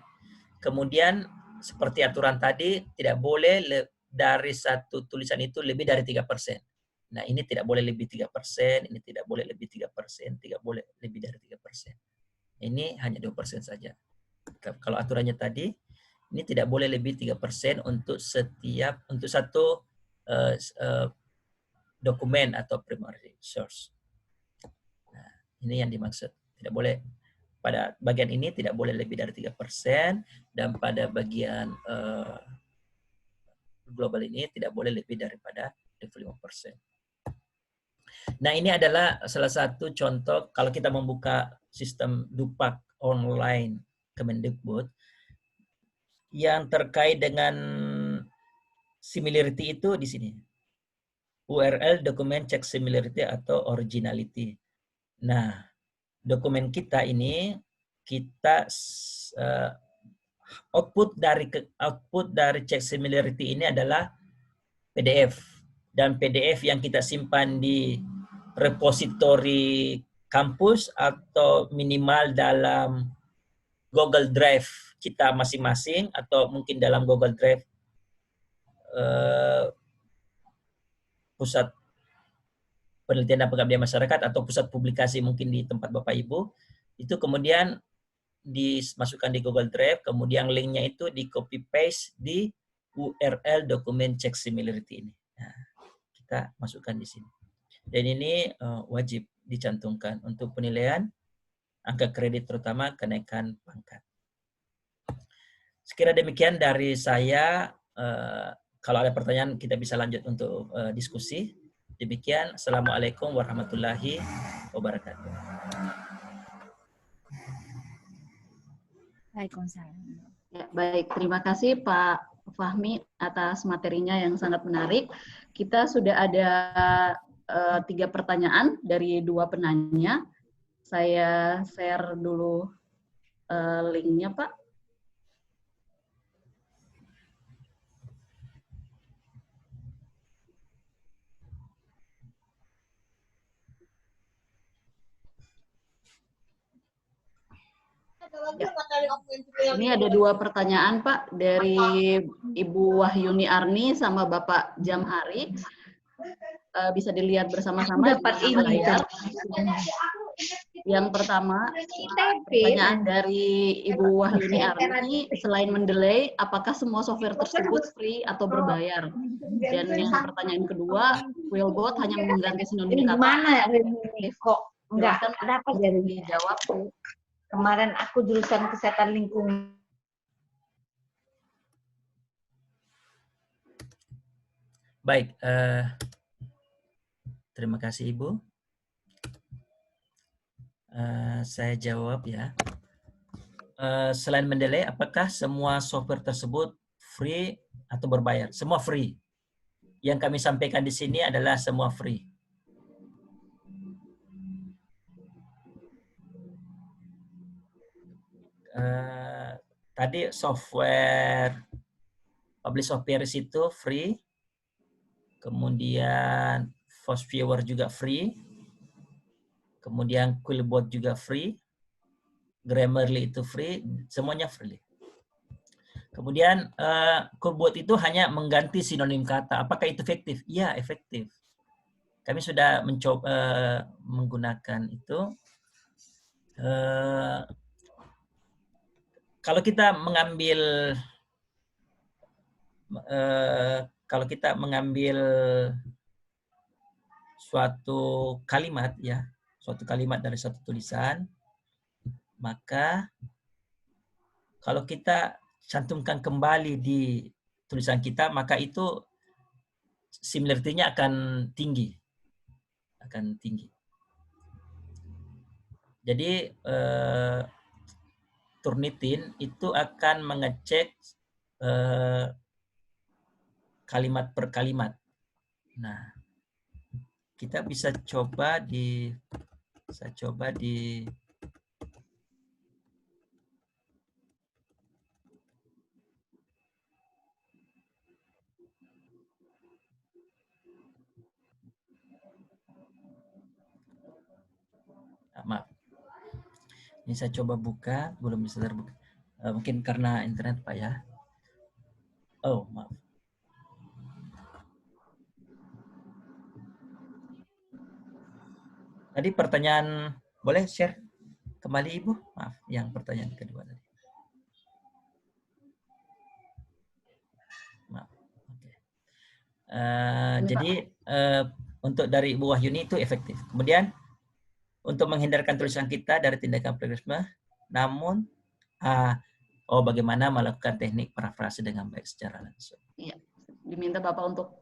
Kemudian seperti aturan tadi, tidak boleh dari satu tulisan itu lebih dari 3%. Nah, ini tidak boleh lebih 3%, ini tidak boleh lebih 3%, tidak boleh lebih dari 3%. Ini hanya 2% saja. Kalau aturannya tadi, ini tidak boleh lebih 3% untuk satu dokumen atau primary source. Nah, ini yang dimaksud. Tidak boleh, pada bagian ini tidak boleh lebih dari 3%, dan pada bagian global ini tidak boleh lebih daripada 25%. Nah, ini adalah salah satu contoh kalau kita membuka sistem Dupak online Kemendikbud yang terkait dengan similarity itu di sini. URL dokumen cek similarity atau originality. Nah, dokumen kita ini kita output dari cek similarity ini adalah PDF, dan PDF yang kita simpan di repositori kampus atau minimal dalam Google Drive kita masing-masing, atau mungkin dalam Google Drive pusat penelitian dan pengabdian masyarakat atau pusat publikasi mungkin di tempat Bapak Ibu, itu kemudian dimasukkan di Google Drive, kemudian linknya itu di copy paste di URL dokumen cek similarity ini. Nah, kita masukkan di sini. Dan ini wajib dicantumkan untuk penilaian angka kredit, terutama kenaikan pangkat. Sekira demikian dari saya. Kalau ada pertanyaan kita bisa lanjut untuk diskusi. Demikian, Assalamualaikum warahmatullahi wabarakatuh. Waalaikumsalam. Ya, baik, terima kasih Pak Fahmi atas materinya yang sangat menarik. Kita sudah ada 3 pertanyaan dari 2 penanya. Saya share dulu linknya, Pak. Ya. Ini ada 2 pertanyaan, Pak, dari Ibu Wahyuni Arni sama Bapak Jamhari. Bisa dilihat bersama-sama di layar. Yang pertama, pertanyaan dari Ibu Wahyuni Arni, selain mendelay, apakah semua software tersebut free atau berbayar? Dan yang pertanyaan kedua, Quillbot hanya mengganti sinonim kata. Gimana kok nggak Silakan dapat dari dijawab. kemarin aku jurusan kesehatan lingkungan. Baik, terima kasih Ibu. Saya jawab ya. Selain mendelay, apakah semua software tersebut free atau berbayar? Semua free. Yang kami sampaikan di sini adalah semua free. Tadi software Publish Software itu free, kemudian Force Viewer juga free, kemudian Quillbot juga free, Grammarly itu free, semuanya free. Kemudian Quillbot itu hanya mengganti sinonim kata. Apakah itu efektif? Iya, efektif. Kami sudah mencoba menggunakan itu. Kalau kita mengambil suatu kalimat ya, suatu kalimat dari suatu tulisan, maka kalau kita cantumkan kembali di tulisan kita, maka itu similarity-nya akan tinggi. Jadi Turnitin itu akan mengecek kalimat per kalimat. Nah, kita bisa coba di maaf. Ini saya coba buka, belum bisa terbuka. Mungkin karena internet Pak ya. Oh, maaf. Tadi pertanyaan, boleh share kembali Ibu? Maaf, yang pertanyaan kedua tadi. Maaf. Okay. Jadi untuk dari Ibu Wahyuni itu efektif. Kemudian untuk menghindarkan tulisan kita dari tindakan plagiarisme, namun bagaimana melakukan teknik parafrase dengan baik secara langsung. Iya, diminta Bapak untuk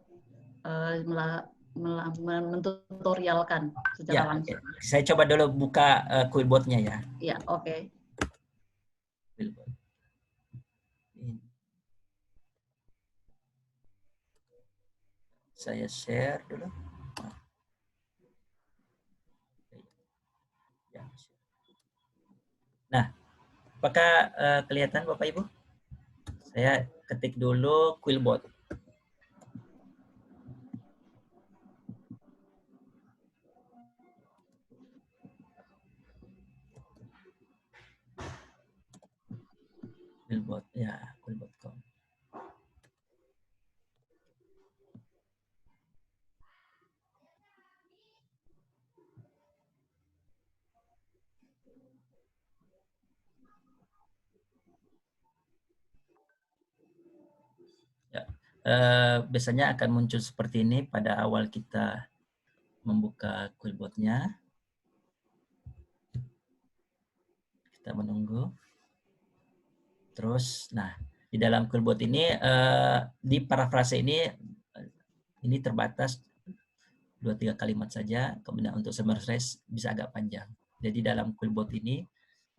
mentutorialkan secara langsung. Saya coba dulu buka Quillbot-nya ya. Iya, oke. Quillbot. Saya share dulu. Nah, apakah kelihatan Bapak Ibu? Saya ketik dulu Quillbot. Quillbot, ya, Quillbot.com. Ya, biasanya akan muncul seperti ini pada awal kita membuka quillbot-nya. Kita menunggu. Terus, nah di dalam quillbot ini di parafrase ini terbatas 2-3 kalimat saja. Kemudian untuk summarize bisa agak panjang. Jadi dalam quillbot ini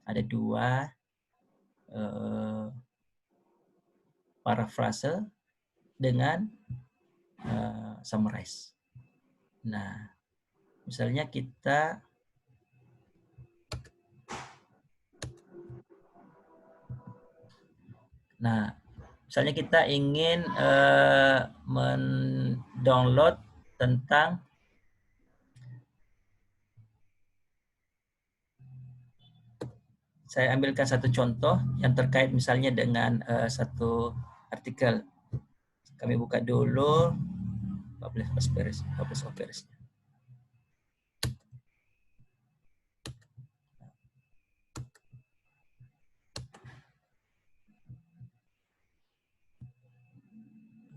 ada 2 paraphrase dengan summarize. Nah, misalnya kita ingin mendownload tentang saya ambilkan satu contoh yang terkait misalnya dengan satu artikel. Kami buka dulu publish Operations.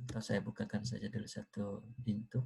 Atau saya bukakan saja dulu satu pintu.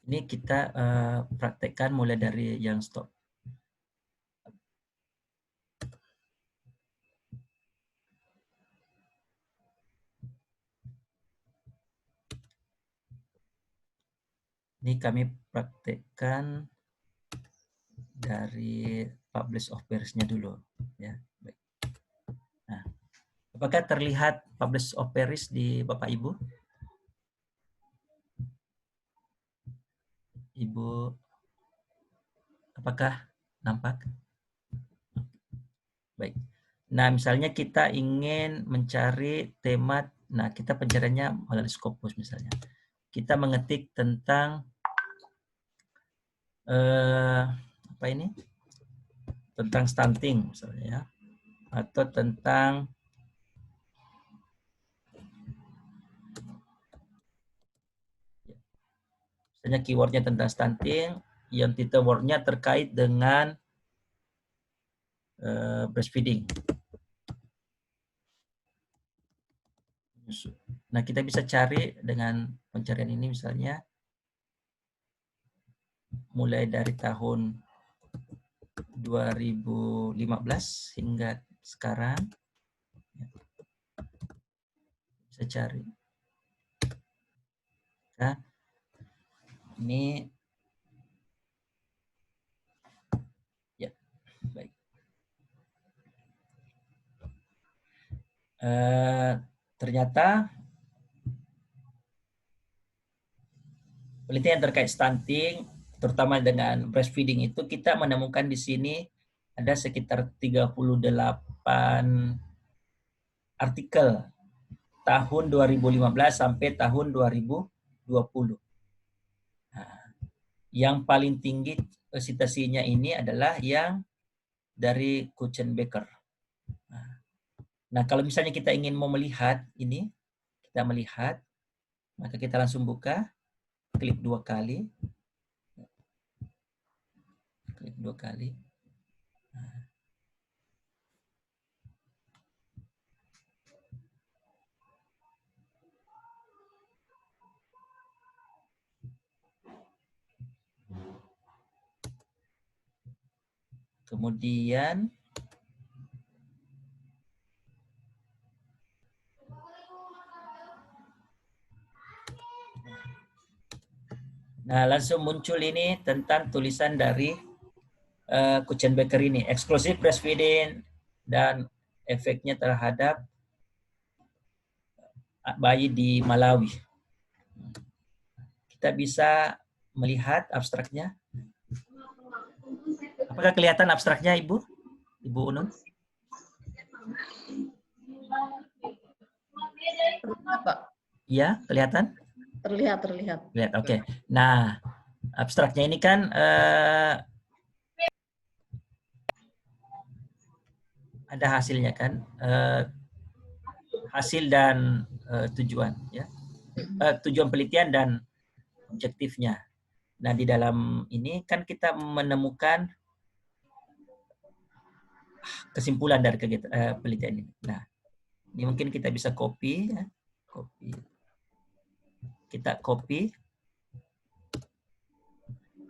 Ini kita praktekkan mulai dari yang stop. Ini kami praktekkan dari publish of pairs-nya dulu, ya. Baik. Nah, apakah terlihat publish of pairs di Bapak Ibu? Ibu, apakah nampak? Baik. Nah, misalnya kita ingin mencari tema, nah kita pencariannya melalui Scopus misalnya. Kita mengetik tentang apa ini? Tentang stunting misalnya ya. Atau tentang misalnya keywordnya tentang stunting, yang title word-nya terkait dengan breastfeeding. Nah, kita bisa cari dengan pencarian ini misalnya mulai dari tahun 2015 hingga sekarang. Bisa cari. Nah, ini ya, baik. Ternyata penelitian terkait stunting, terutama dengan breastfeeding itu kita menemukan di sini ada sekitar 38 artikel tahun 2015 sampai tahun 2020. Nah, yang paling tinggi citasinya ini adalah yang dari Kuchenbecker. Nah, kalau misalnya kita ingin mau melihat ini, kita melihat, maka kita langsung buka, klik 2 kali. Klik 2 kali. Kemudian langsung muncul ini tentang tulisan dari Kuchenbecker ini, eksklusif breastfeeding dan efeknya terhadap bayi di Malawi. Kita bisa melihat abstraknya? Apakah kelihatan abstraknya, Ibu? Ibu Unun? Terlihat, Pak. Iya, kelihatan? Terlihat, terlihat. Lihat, oke. Nah, abstraknya ini kan ada hasilnya kan, hasil dan tujuan, ya, tujuan penelitian dan objektifnya. Nah, di dalam ini kan kita menemukan kesimpulan dari kegiatan penelitian ini. Nah, ini mungkin kita bisa copy, ya. Copy. Kita copy.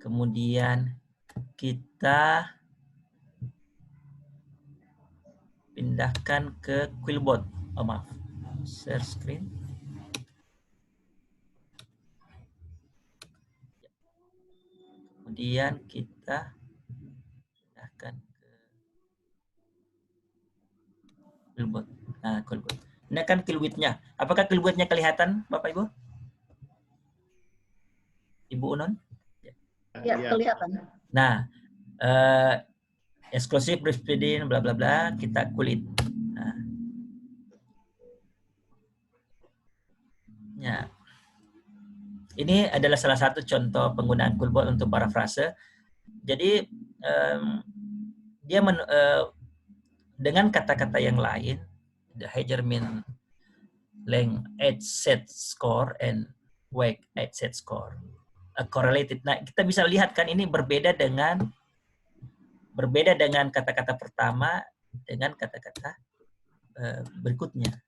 Kemudian kita pindahkan ke Quillbot. Oh, maaf. Share screen. Kemudian kita pindahkan ke Quillbot. Nah, Quillbot. Ini kan Quillbot-nya. Apakah Quillbot-nya kelihatan, Bapak Ibu? Ibu Unun? Ya, kelihatan. Nah, eksklusif breastfeeding, bla bla bla, kita kulit. Nah. Ya. Ini adalah salah satu contoh penggunaan Quillbot untuk parafrase. Jadi dia dengan kata-kata yang lain, the Hagerman length 8 set score and weight 8 set score correlated. Nah, kita bisa lihat kan ini berbeda dengan kata-kata pertama dengan kata-kata berikutnya.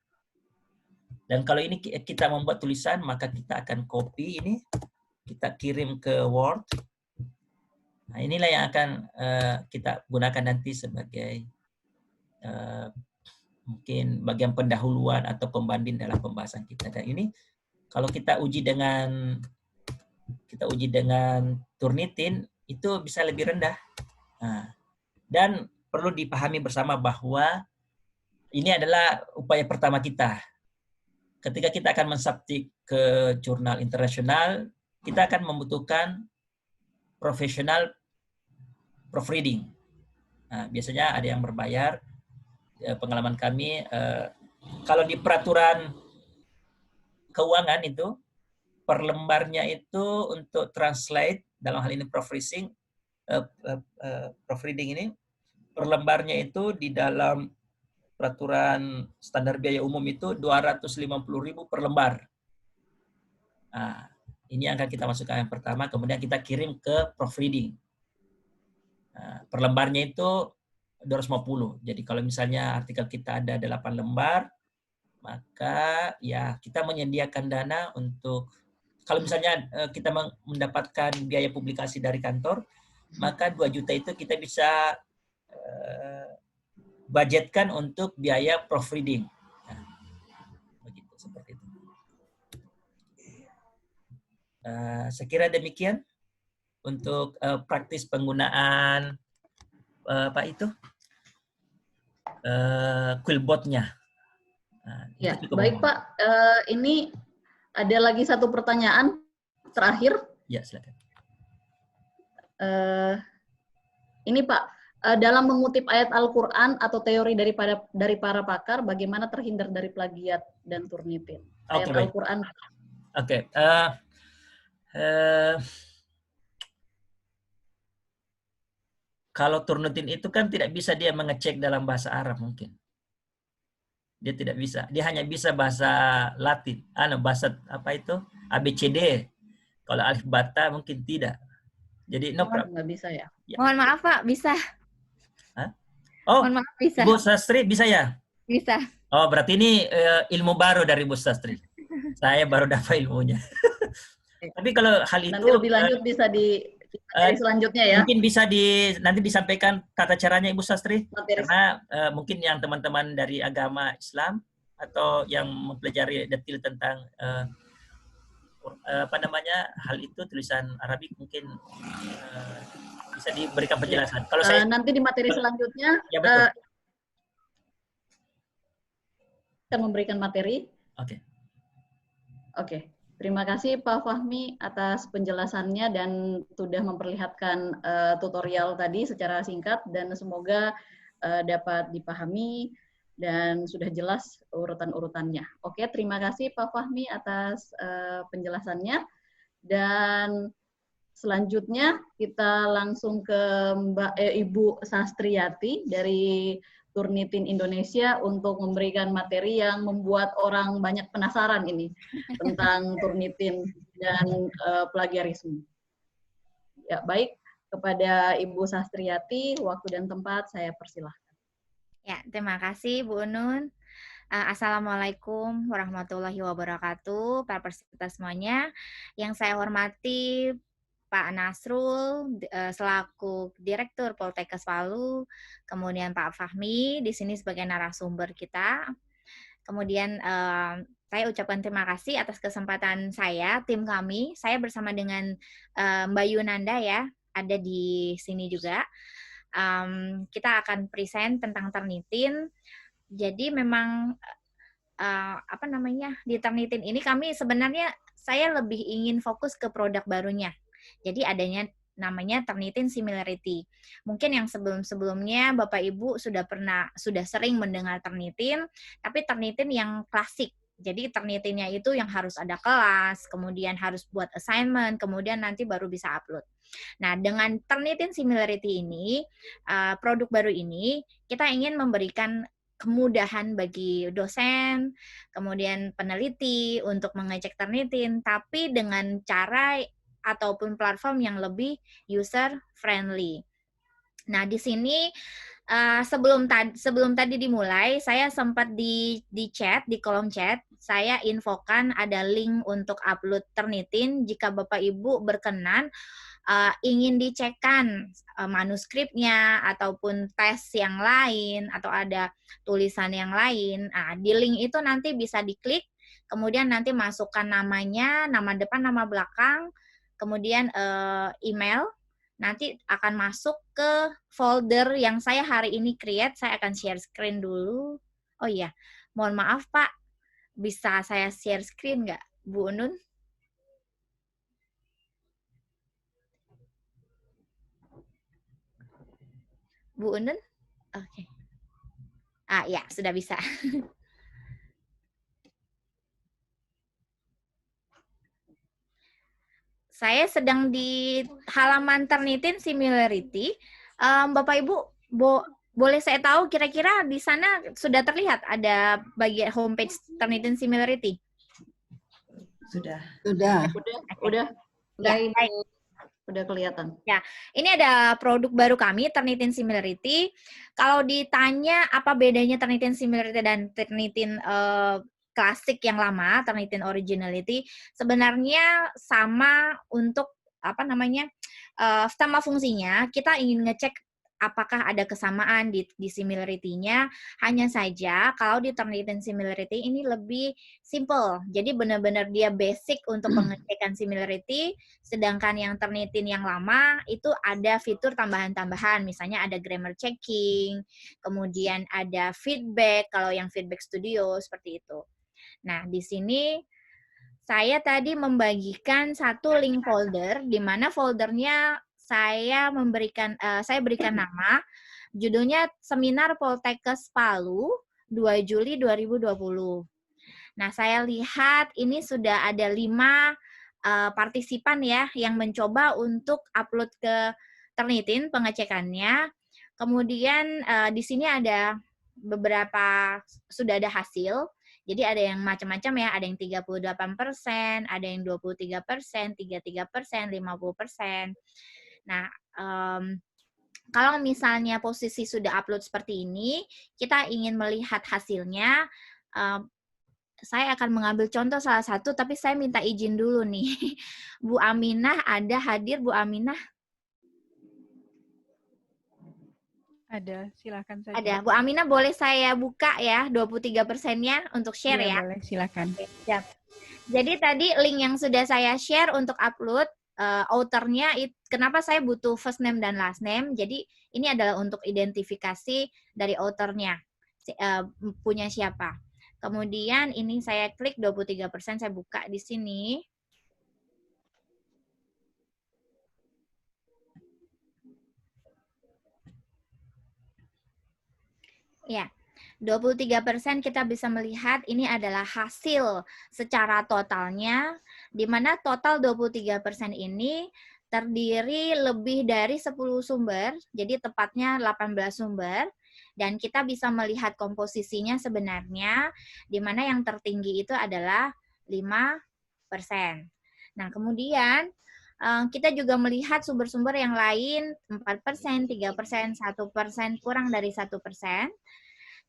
Dan kalau ini kita membuat tulisan, maka kita akan copy ini, kita kirim ke Word. Nah, inilah yang akan kita gunakan nanti sebagai mungkin bagian pendahuluan atau pembanding dalam pembahasan kita. Dan ini kalau kita uji dengan Turnitin itu bisa lebih rendah. Nah, dan perlu dipahami bersama bahwa ini adalah upaya pertama kita. Ketika kita akan mensubmit ke jurnal internasional, kita akan membutuhkan profesional proofreading. Nah, biasanya ada yang berbayar. Pengalaman kami, kalau di peraturan keuangan itu, per lembarnya itu untuk translate, dalam hal ini proofreading ini, per lembarnya itu di dalam peraturan standar biaya umum itu 250.000 per lembar. Nah, ini yang akan kita masukkan yang pertama, kemudian kita kirim ke proofreading. Nah, per lembarnya itu 250. Jadi kalau misalnya artikel kita ada 8 lembar, maka ya kita menyediakan dana untuk, kalau misalnya kita mendapatkan biaya publikasi dari kantor, maka 2 juta itu kita bisa budgetkan untuk biaya proofreading. Nah, begitu, seperti itu. Saya kira demikian untuk praktis penggunaan Quillbot-nya. Nah, ya, baik Pak. Ini ada lagi satu pertanyaan terakhir. Ya, silakan. Ini Pak, dalam mengutip ayat Al-Quran atau teori dari para pakar, bagaimana terhindar dari plagiat dan Turnitin? Ayat Al-Quran. Oke. Kalau Turnitin itu kan tidak bisa dia mengecek dalam bahasa Arab mungkin. Dia tidak bisa. Dia hanya bisa bahasa Latin. Bahasa apa itu? ABCD. Kalau alif bata mungkin tidak. Jadi no problem. Nggak bisa ya? Mohon maaf Pak, bisa. Hah? Oh, mohon maaf, bisa. Bu Sastri bisa ya? Bisa. Oh, berarti ini ilmu baru dari Bu Sastri. Saya baru dapat ilmunya. Tapi kalau hal itu nanti lebih lanjut bisa di selanjutnya ya. Mungkin bisa nanti disampaikan tata caranya Ibu Sastri. Karena mungkin yang teman-teman dari agama Islam atau yang mempelajari detail tentang hal itu, tulisan Arabik, mungkin bisa diberikan penjelasan. Kalau saya nanti di materi selanjutnya ya, betul. Kita memberikan materi. Oke. Oke. Terima kasih Pak Fahmi atas penjelasannya dan sudah memperlihatkan tutorial tadi secara singkat dan semoga dapat dipahami dan sudah jelas urutan-urutannya. Oke, terima kasih Pak Fahmi atas penjelasannya. Dan selanjutnya kita langsung ke Ibu Sastriati dari Turnitin Indonesia untuk memberikan materi yang membuat orang banyak penasaran ini tentang Turnitin dan plagiarisme. Ya, baik, kepada Ibu Sastriati, waktu dan tempat saya persilahkan. Ya, terima kasih Bu Unun. Assalamualaikum warahmatullahi wabarakatuh, para peserta semuanya. Yang saya hormati Pak Nasrul selaku Direktur Poltekkes Palu, kemudian Pak Fahmi di sini sebagai narasumber kita. Kemudian saya ucapkan terima kasih atas kesempatan saya, tim kami. Saya bersama dengan Mbak Yunanda ya, ada di sini juga. Kita akan present tentang Turnitin. Jadi memang di Turnitin ini kami sebenarnya saya lebih ingin fokus ke produk barunya. Jadi adanya namanya Turnitin Similarity. Mungkin yang sebelum-sebelumnya Bapak Ibu sudah sering mendengar Turnitin, tapi Turnitin yang klasik. Jadi Turnitinnya itu yang harus ada kelas, kemudian harus buat assignment, kemudian nanti baru bisa upload. Nah, dengan Turnitin Similarity ini, produk baru ini, kita ingin memberikan kemudahan bagi dosen, kemudian peneliti untuk mengecek Turnitin, tapi dengan cara ataupun platform yang lebih user-friendly. Nah, di sini sebelum tadi dimulai, saya sempat di chat, di kolom chat, saya infokan ada link untuk upload Turnitin. Jika Bapak Ibu berkenan, ingin dicekkan manuskripnya ataupun tes yang lain atau ada tulisan yang lain, di link itu nanti bisa diklik, kemudian nanti masukkan namanya, nama depan, nama belakang, kemudian email, nanti akan masuk ke folder yang saya hari ini create. Saya akan share screen dulu. Oh iya, mohon maaf Pak, bisa saya share screen nggak Bu Unun? Bu Unun? Oke. Ya, sudah bisa. Saya sedang di halaman Turnitin Similarity. Bapak Ibu, boleh saya tahu kira-kira di sana sudah terlihat ada bagian homepage Turnitin Similarity? Sudah. Udah Ibu. Udah kelihatan. Ya, ini ada produk baru kami, Turnitin Similarity. Kalau ditanya apa bedanya Turnitin Similarity dan Turnitin klasik yang lama, Turnitin Originality, sebenarnya sama untuk sama fungsinya. Kita ingin ngecek apakah ada kesamaan di similarity-nya. Hanya saja kalau di Turnitin Similarity ini lebih simple. Jadi benar-benar dia basic untuk pengecekan similarity, sedangkan yang Turnitin yang lama itu ada fitur tambahan-tambahan. Misalnya ada grammar checking, kemudian ada feedback, kalau yang feedback studio seperti itu. Nah, di sini saya tadi membagikan satu link folder, di mana foldernya saya berikan nama, judulnya Seminar Poltekkes Palu 2 Juli 2020. Nah, saya lihat ini sudah ada 5 partisipan ya yang mencoba untuk upload ke Turnitin pengecekannya. Kemudian di sini ada beberapa sudah ada hasil. Jadi ada yang macam-macam ya, ada yang 38%, ada yang 23%, 33%, 50%. Nah, kalau misalnya posisi sudah upload seperti ini, kita ingin melihat hasilnya, saya akan mengambil contoh salah satu, tapi saya minta izin dulu nih. Bu Aminah ada hadir, Bu Aminah? Ada, silakan saja. Ada. Bu Aminah boleh saya buka ya 23%-nya untuk share ya? Boleh, silakan. Oke, siap. Jadi tadi link yang sudah saya share untuk upload, author-nya, kenapa saya butuh first name dan last name? Jadi ini adalah untuk identifikasi dari author-nya, punya siapa. Kemudian ini saya klik 23%, saya buka di sini. Ya, 23% kita bisa melihat ini adalah hasil secara totalnya, di mana total 23% ini terdiri lebih dari 10 sumber, jadi tepatnya 18 sumber, dan kita bisa melihat komposisinya sebenarnya, di mana yang tertinggi itu adalah 5%. Nah, kemudian kita juga melihat sumber-sumber yang lain 4%, 3%, 1%, kurang dari 1%.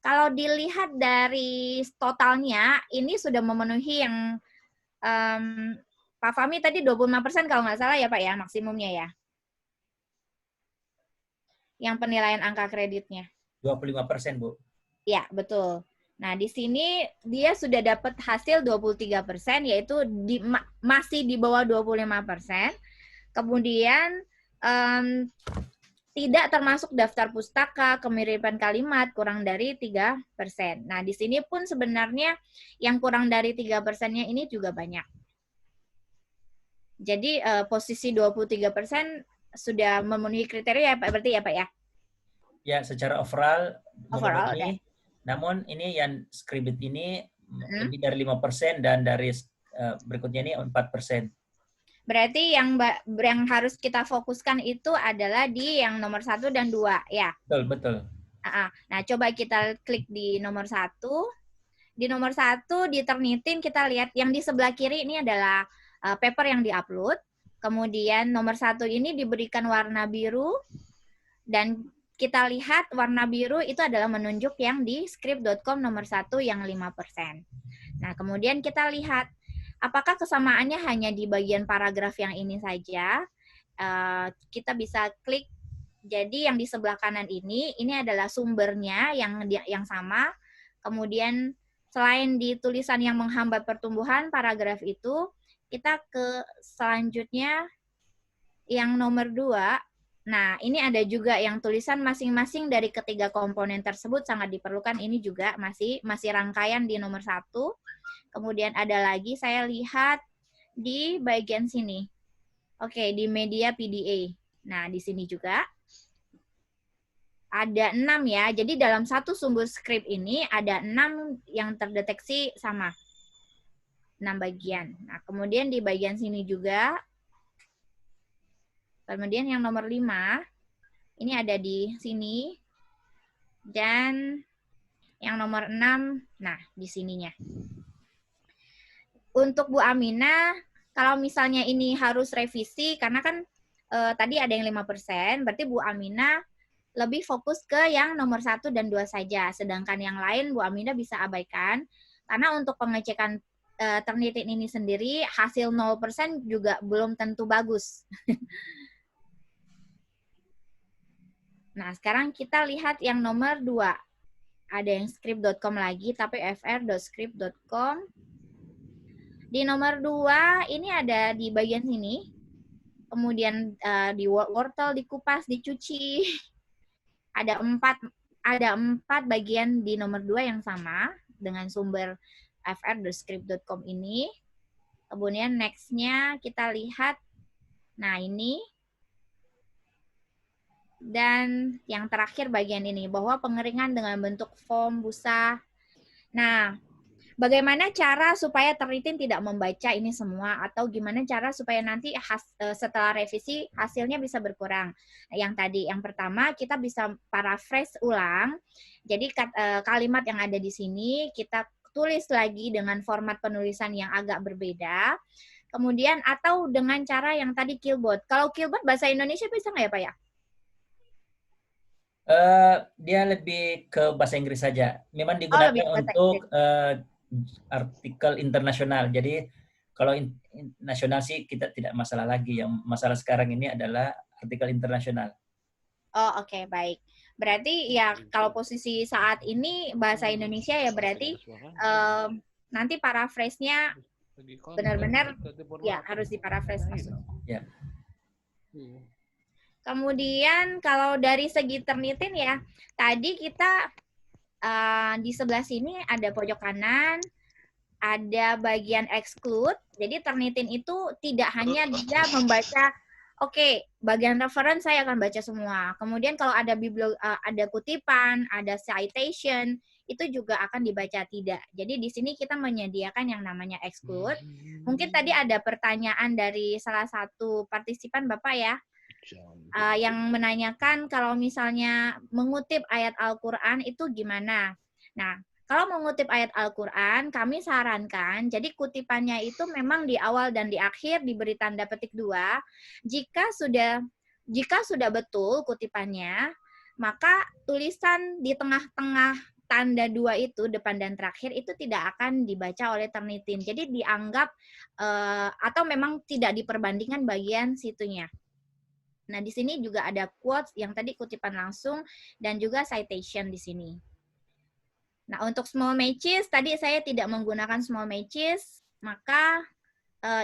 Kalau dilihat dari totalnya, ini sudah memenuhi yang Pak Fahmi tadi 25% kalau nggak salah ya Pak ya, maksimumnya ya. Yang penilaian angka kreditnya. 25%, Bu. Ya, betul. Nah, di sini dia sudah dapat hasil 23%, yaitu masih di bawah 25%. Kemudian tidak termasuk daftar pustaka, kemiripan kalimat, kurang dari 3%. Nah, di sini pun sebenarnya yang kurang dari 3%-nya ini juga banyak. Jadi, posisi 23% sudah memenuhi kriteria, Pak, berarti ya, Pak ya? Ya, secara overall Overall, memenuhi. Namun ini yang Scribit ini lebih dari 5% dan dari berikutnya ini 4%. Berarti yang harus kita fokuskan itu adalah di yang nomor 1 dan 2, ya? Betul, betul. Nah, coba kita klik di nomor 1. Di nomor 1, di Turnitin kita lihat yang di sebelah kiri ini adalah paper yang di-upload. Kemudian nomor 1 ini diberikan warna biru, dan kita lihat warna biru itu adalah menunjuk yang di script.com nomor 1 yang 5%. Nah, kemudian kita lihat apakah kesamaannya hanya di bagian paragraf yang ini saja. Kita bisa klik. Jadi yang di sebelah kanan ini adalah sumbernya yang sama. Kemudian selain di tulisan yang menghambat pertumbuhan paragraf itu, kita ke selanjutnya yang nomor 2. Nah, ini ada juga yang tulisan masing-masing dari ketiga komponen tersebut sangat diperlukan. Ini juga masih rangkaian di nomor 1. Kemudian ada lagi saya lihat di bagian sini. Oke, di media PDA. Nah, di sini juga ada 6 ya. Jadi dalam satu sumber script ini ada 6 yang terdeteksi sama. 6 bagian. Nah, kemudian di bagian sini juga. Kemudian yang nomor 5, ini ada di sini. Dan yang nomor 6, nah di sininya. Untuk Bu Aminah, kalau misalnya ini harus revisi, karena kan tadi ada yang 5%, berarti Bu Aminah lebih fokus ke yang nomor 1 dan 2 saja. Sedangkan yang lain Bu Aminah bisa abaikan, karena untuk pengecekan Turnitin ini sendiri, hasil 0% juga belum tentu bagus. Nah, sekarang kita lihat yang nomor 2. Ada yang script.com lagi, tapi fr.script.com. Di nomor 2, ini ada di bagian sini. Kemudian di wortel, dikupas, dicuci. Ada 4 bagian di nomor 2 yang sama dengan sumber fr.script.com ini. Kemudian next-nya kita lihat, nah ini. Dan yang terakhir bagian ini, bahwa pengeringan dengan bentuk foam, busa. Nah, bagaimana cara supaya Turnitin tidak membaca ini semua, atau gimana cara supaya nanti setelah revisi hasilnya bisa berkurang? Nah, yang pertama kita bisa paraphrase ulang. Jadi kalimat yang ada di sini kita tulis lagi dengan format penulisan yang agak berbeda. Kemudian atau dengan cara yang tadi Killbot. Kalau Killbot bahasa Indonesia bisa nggak ya Pak ya? Dia lebih ke bahasa Inggris saja. Memang digunakan untuk artikel internasional. Jadi kalau nasional sih kita tidak masalah lagi. Yang masalah sekarang ini adalah artikel internasional. Oh, oke, baik. Berarti ya kalau posisi saat ini bahasa Indonesia ya berarti nanti paraphrase-nya benar-benar ya harus diparaphrase maksudnya. Ya. Kemudian kalau dari segi Turnitin ya, tadi kita di sebelah sini ada pojok kanan, ada bagian exclude. Jadi Turnitin itu tidak hanya dia membaca, oke, bagian reference saya akan baca semua. Kemudian kalau ada ada kutipan, ada citation, itu juga akan dibaca tidak. Jadi di sini kita menyediakan yang namanya exclude. Mungkin tadi ada pertanyaan dari salah satu partisipan Bapak ya, yang menanyakan kalau misalnya mengutip ayat Al-Quran itu gimana. Nah, kalau mengutip ayat Al-Quran, kami sarankan, jadi kutipannya itu memang di awal dan di akhir diberi tanda petik 2. Jika sudah betul kutipannya, maka tulisan di tengah-tengah tanda 2 itu, depan dan terakhir, itu tidak akan dibaca oleh Turnitin. Jadi dianggap, atau memang tidak diperbandingkan bagian situnya. Nah, di sini juga ada quotes yang tadi kutipan langsung dan juga citation di sini. Nah, untuk small matches, tadi saya tidak menggunakan small matches, maka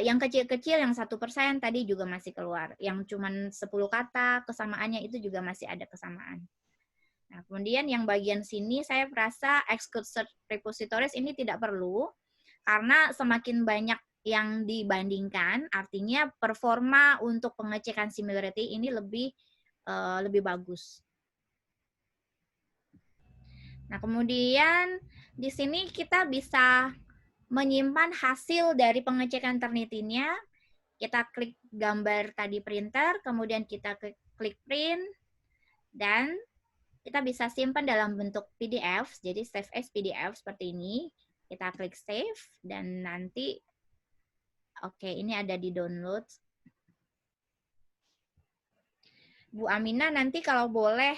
yang kecil-kecil, yang 1% tadi juga masih keluar. Yang cuma 10 kata, kesamaannya itu juga masih ada kesamaan. Nah, kemudian yang bagian sini saya merasa exclude search repositories ini tidak perlu, karena semakin banyak yang dibandingkan, artinya performa untuk pengecekan similarity ini lebih bagus. Nah, kemudian di sini kita bisa menyimpan hasil dari pengecekan Turnitinnya. Kita klik gambar tadi printer, kemudian kita klik print, dan kita bisa simpan dalam bentuk PDF, jadi save as PDF seperti ini. Kita klik save, dan nanti, oke, ini ada di download. Bu Amina, nanti kalau boleh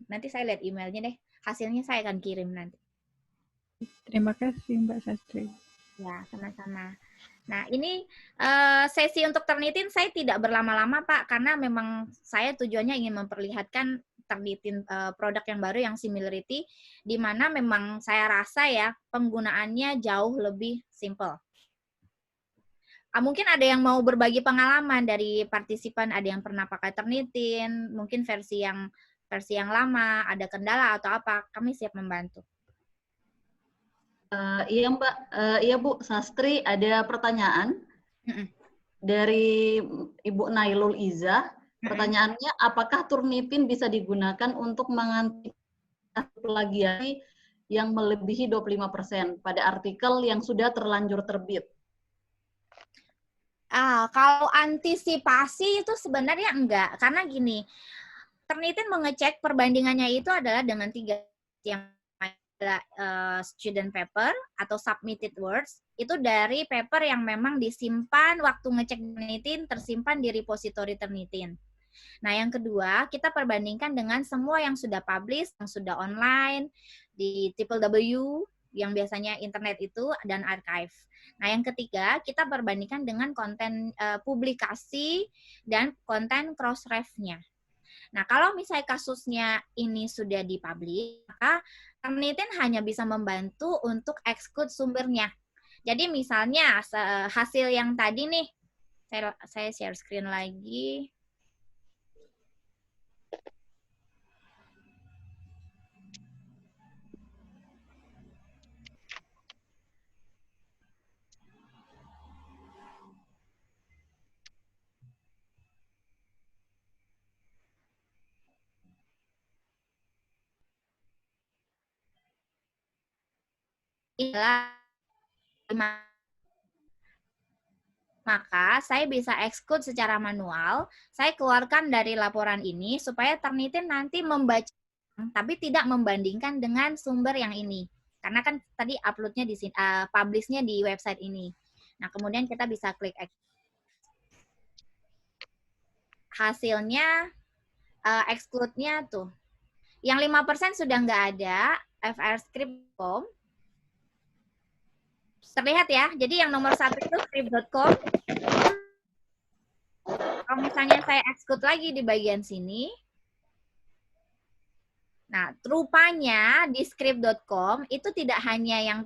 nanti saya lihat emailnya deh. Hasilnya saya akan kirim nanti. Terima kasih Mbak Sastri. Ya, sama-sama. Nah, ini sesi untuk Turnitin saya tidak berlama-lama, Pak, karena memang saya tujuannya ingin memperlihatkan Turnitin produk yang baru yang similarity, di mana memang saya rasa ya penggunaannya jauh lebih simple. Mungkin ada yang mau berbagi pengalaman dari partisipan, ada yang pernah pakai Turnitin, mungkin versi yang lama, ada kendala atau apa, kami siap membantu. Iya Mbak, iya Bu Sastri, ada pertanyaan dari Ibu Nailul Iza. Pertanyaannya, apakah Turnitin bisa digunakan untuk mengantisipasi plagiasi yang melebihi 25% pada artikel yang sudah terlanjur terbit? Kalau antisipasi itu sebenarnya enggak, karena gini, Turnitin mengecek perbandingannya itu adalah dengan 3 yang adalah student paper atau submitted words, itu dari paper yang memang disimpan waktu ngecek Turnitin, tersimpan di repository Turnitin. Nah, yang kedua, kita perbandingkan dengan semua yang sudah publish, yang sudah online, di www, yang biasanya internet itu, dan archive. Nah, yang ketiga, kita perbandingkan dengan konten publikasi dan konten cross-ref-nya. Nah, kalau misalnya kasusnya ini sudah dipublish, maka Turnitin hanya bisa membantu untuk exclude sumbernya. Jadi misalnya hasil yang tadi nih, saya share screen lagi. Maka saya bisa exclude secara manual, saya keluarkan dari laporan ini supaya Turnitin nanti membaca, tapi tidak membandingkan dengan sumber yang ini. Karena kan tadi upload-nya di sini, publish-nya di website ini. Nah, kemudian kita bisa klik hasilnya, exclude-nya tuh. Yang 5% sudah nggak ada, frscript.com. Terlihat ya, jadi yang nomor 1 itu script.com. Kalau misalnya saya exclude lagi di bagian sini, nah rupanya di script.com itu tidak hanya yang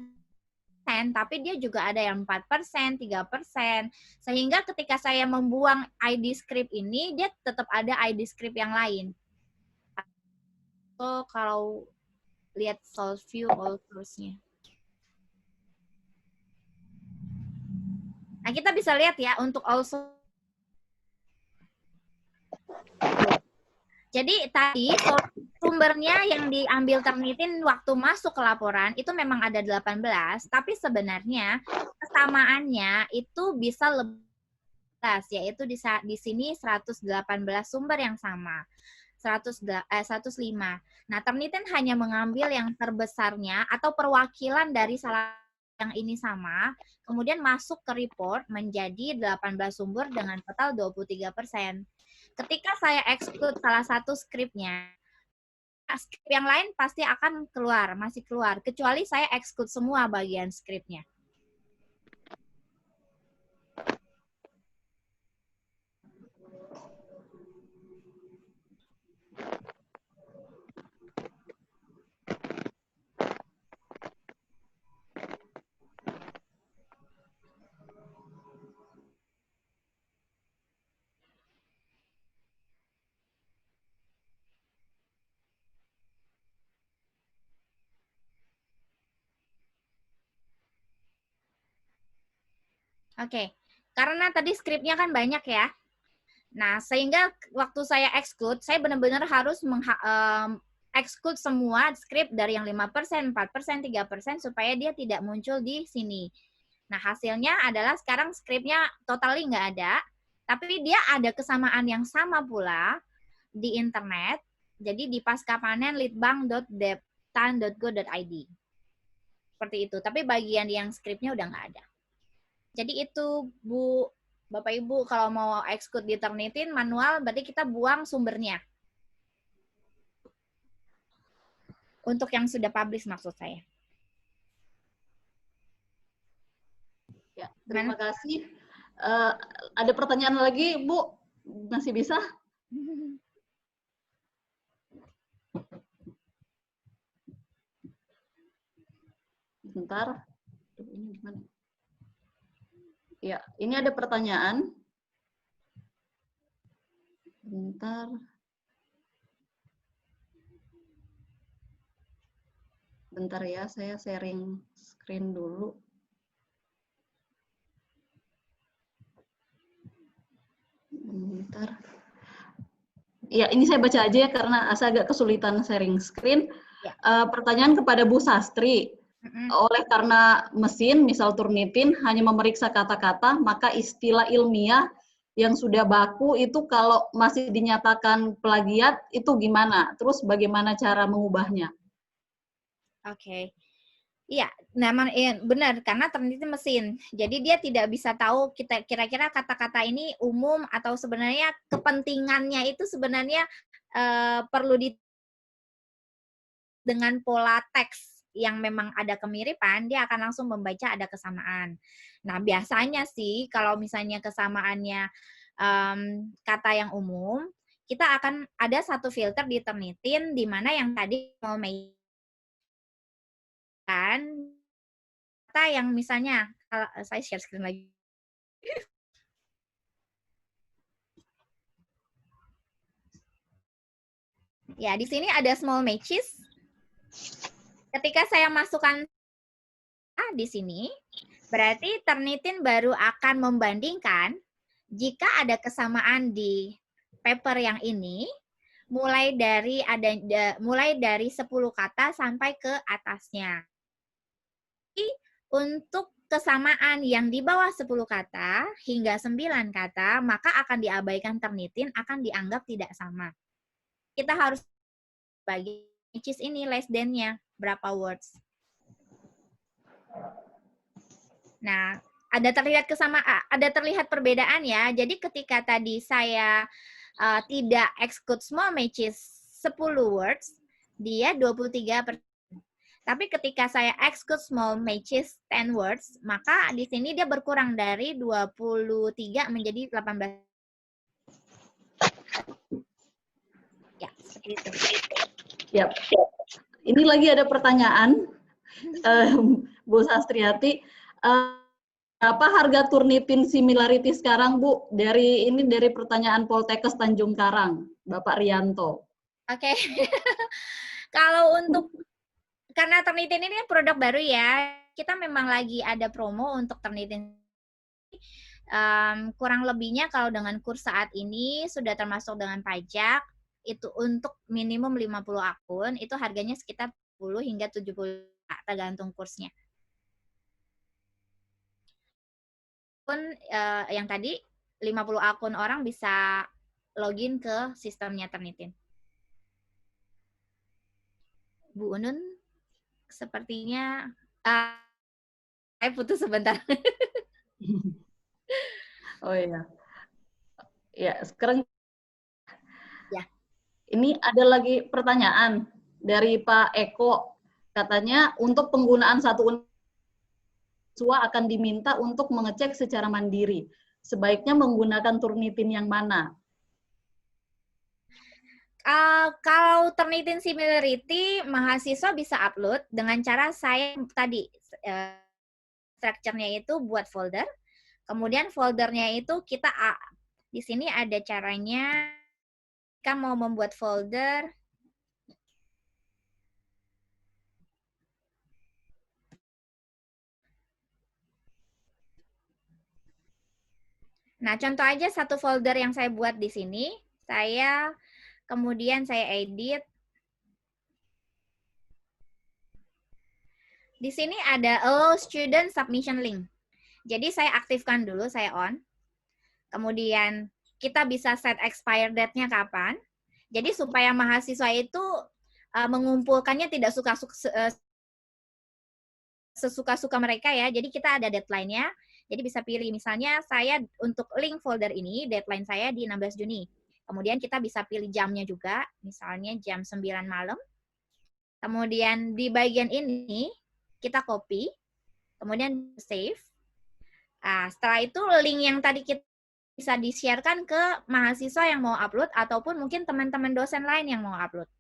tapi dia juga ada yang 4%, 3%. Sehingga ketika saya membuang ID script ini, dia tetap ada ID script yang lain. So, kalau lihat source view all source-nya. Nah, kita bisa lihat ya untuk all source. Jadi tadi sumbernya yang diambil Turnitin waktu masuk ke laporan itu memang ada 18, tapi sebenarnya kesamaannya itu bisa lebih, yaitu di sini 118 sumber yang sama. 105. Nah, Turnitin hanya mengambil yang terbesarnya atau perwakilan dari salah yang ini sama, kemudian masuk ke report menjadi 18 sumber dengan total 23%. Ketika saya exclude salah satu skripnya, skrip yang lain pasti akan keluar, masih keluar, kecuali saya exclude semua bagian skripnya. Oke, karena tadi skripnya kan banyak ya. Nah, sehingga waktu saya exclude, saya benar-benar harus exclude semua skrip dari yang 5%, 4%, 3% supaya dia tidak muncul di sini. Nah, hasilnya adalah sekarang skripnya totally nggak ada, tapi dia ada kesamaan yang sama pula di internet, jadi di pascapanen litbang.deptan.go.id. Seperti itu, tapi bagian yang skripnya udah nggak ada. Jadi itu, Bu, Bapak Ibu, kalau mau exclude di Turnitin manual, berarti kita buang sumbernya. Untuk yang sudah publish maksud saya. Ya, terima kasih. Ada pertanyaan lagi, Bu? Masih bisa? Bentar. Ini gimana? Ya, ini ada pertanyaan. Bentar. Bentar ya, saya sharing screen dulu. Bentar. Ya, ini saya baca aja ya karena saya agak kesulitan sharing screen. Ya. Pertanyaan kepada Bu Sastri. Oleh karena mesin, misal Turnitin, hanya memeriksa kata-kata, maka istilah ilmiah yang sudah baku itu kalau masih dinyatakan plagiat, itu gimana? Terus bagaimana cara mengubahnya? Oke. Iya, benar, karena Turnitin mesin. Jadi dia tidak bisa tahu kita kira-kira kata-kata ini umum atau sebenarnya kepentingannya itu sebenarnya perlu dengan pola teks yang memang ada kemiripan, dia akan langsung membaca ada kesamaan. Nah, biasanya sih kalau misalnya kesamaannya kata yang umum, kita akan ada satu filter di Turnitin di mana yang tadi mau kan kata yang misalnya, kalau saya share screen lagi. Ya, di sini ada small matches. Ketika saya masukkan di sini, berarti Turnitin baru akan membandingkan jika ada kesamaan di paper yang ini, mulai dari 10 kata sampai ke atasnya. Untuk kesamaan yang di bawah 10 kata hingga 9 kata, maka akan diabaikan Turnitin, akan dianggap tidak sama. Kita harus bagi which is ini less than-nya berapa words. Nah, ada terlihat perbedaan ya. Jadi ketika tadi saya tidak exclude small matches 10 words, dia 23%. Tapi ketika saya exclude small matches 10 words, maka di sini dia berkurang dari 23 menjadi 18. Ya, seperti itu. Ya. Ini lagi ada pertanyaan, Bu Sastriati. Apa harga Turnitin similarity sekarang, Bu? Dari pertanyaan Poltekkes Tanjung Karang, Bapak Rianto. Oke. Kalau untuk karena Turnitin ini produk baru ya, kita memang lagi ada promo untuk Turnitin. Kurang lebihnya kalau dengan kurs saat ini sudah termasuk dengan pajak, itu untuk minimum 50 akun, itu harganya sekitar 10 hingga 70 tergantung kursnya. Pun yang tadi 50 akun orang bisa login ke sistemnya Turnitin. Bu Unun, sepertinya saya putus sebentar. Oh iya. Ya, sekarang Ya. ini ada lagi pertanyaan dari Pak Eko. Katanya untuk penggunaan satu siswa akan diminta untuk mengecek secara mandiri. Sebaiknya menggunakan Turnitin yang mana? Kalau Turnitin Similarity, mahasiswa bisa upload dengan cara saya tadi, structure-nya itu buat folder, kemudian foldernya itu kita, di sini ada caranya, kita mau membuat folder, nah contoh aja satu folder yang saya buat di sini, kemudian saya edit. Di sini ada allow student submission link. Jadi saya aktifkan dulu, saya on. Kemudian kita bisa set expire date-nya kapan. Jadi supaya mahasiswa itu mengumpulkannya tidak sesuka-suka mereka ya. Jadi kita ada deadline-nya. Jadi bisa pilih misalnya saya untuk link folder ini, deadline saya di 16 Juni. Kemudian kita bisa pilih jamnya juga, misalnya jam 9 malam. Kemudian di bagian ini, kita copy, kemudian save. Nah, setelah itu link yang tadi kita bisa di-share-kan ke mahasiswa yang mau upload, ataupun mungkin teman-teman dosen lain yang mau upload.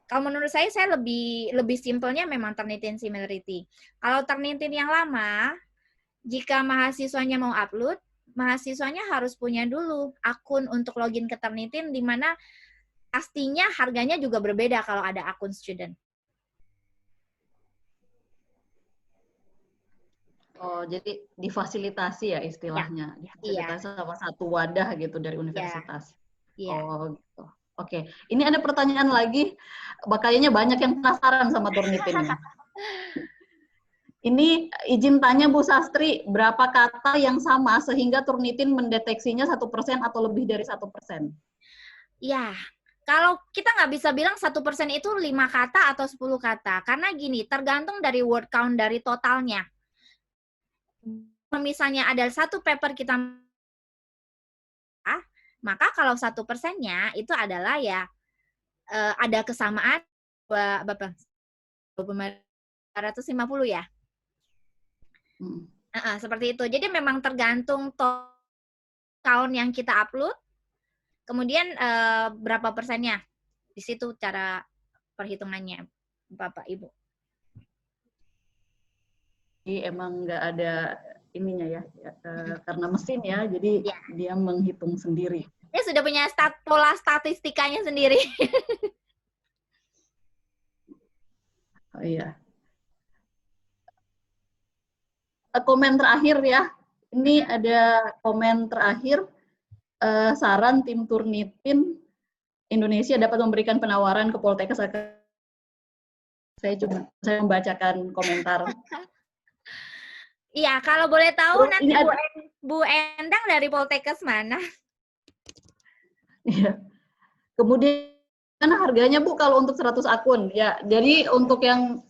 Kalau menurut saya lebih simpelnya memang Turnitin Similarity. Kalau Turnitin yang lama, jika mahasiswanya mau upload, mahasiswanya harus punya dulu akun untuk login ke Turnitin, di mana pastinya harganya juga berbeda kalau ada akun student. Oh, jadi difasilitasi ya istilahnya. Ya. Difasilitasi sama satu wadah gitu dari universitas. Ya. Oh, gitu. Oke. Ini ada pertanyaan lagi. Kayaknya banyak yang penasaran sama Turnitin ya. Ini izin tanya Bu Sastri, berapa kata yang sama sehingga Turnitin mendeteksinya 1% atau lebih dari 1%? Ya, kalau kita nggak bisa bilang 1% itu 5 kata atau 10 kata. Karena gini, tergantung dari word count dari totalnya. Misalnya ada satu paper kita, maka kalau 1%-nya itu adalah ya ada kesamaan berapa? 250 ya. Seperti itu. Jadi memang tergantung tahun yang kita upload, kemudian berapa persennya. Di situ cara perhitungannya, Bapak Ibu. Jadi emang nggak ada ininya ya, karena mesin ya, jadi ya, dia menghitung sendiri. Dia sudah punya pola statistikanya sendiri. Oh iya. Komen terakhir ya, ini ada komen terakhir, saran tim Turnitin Indonesia dapat memberikan penawaran ke Poltekkes. Saya membacakan komentar. Iya, kalau boleh tahu terus nanti Bu Endang dari Poltekkes mana? Iya. Kemudian harganya Bu kalau untuk 100 akun? Ya, jadi untuk yang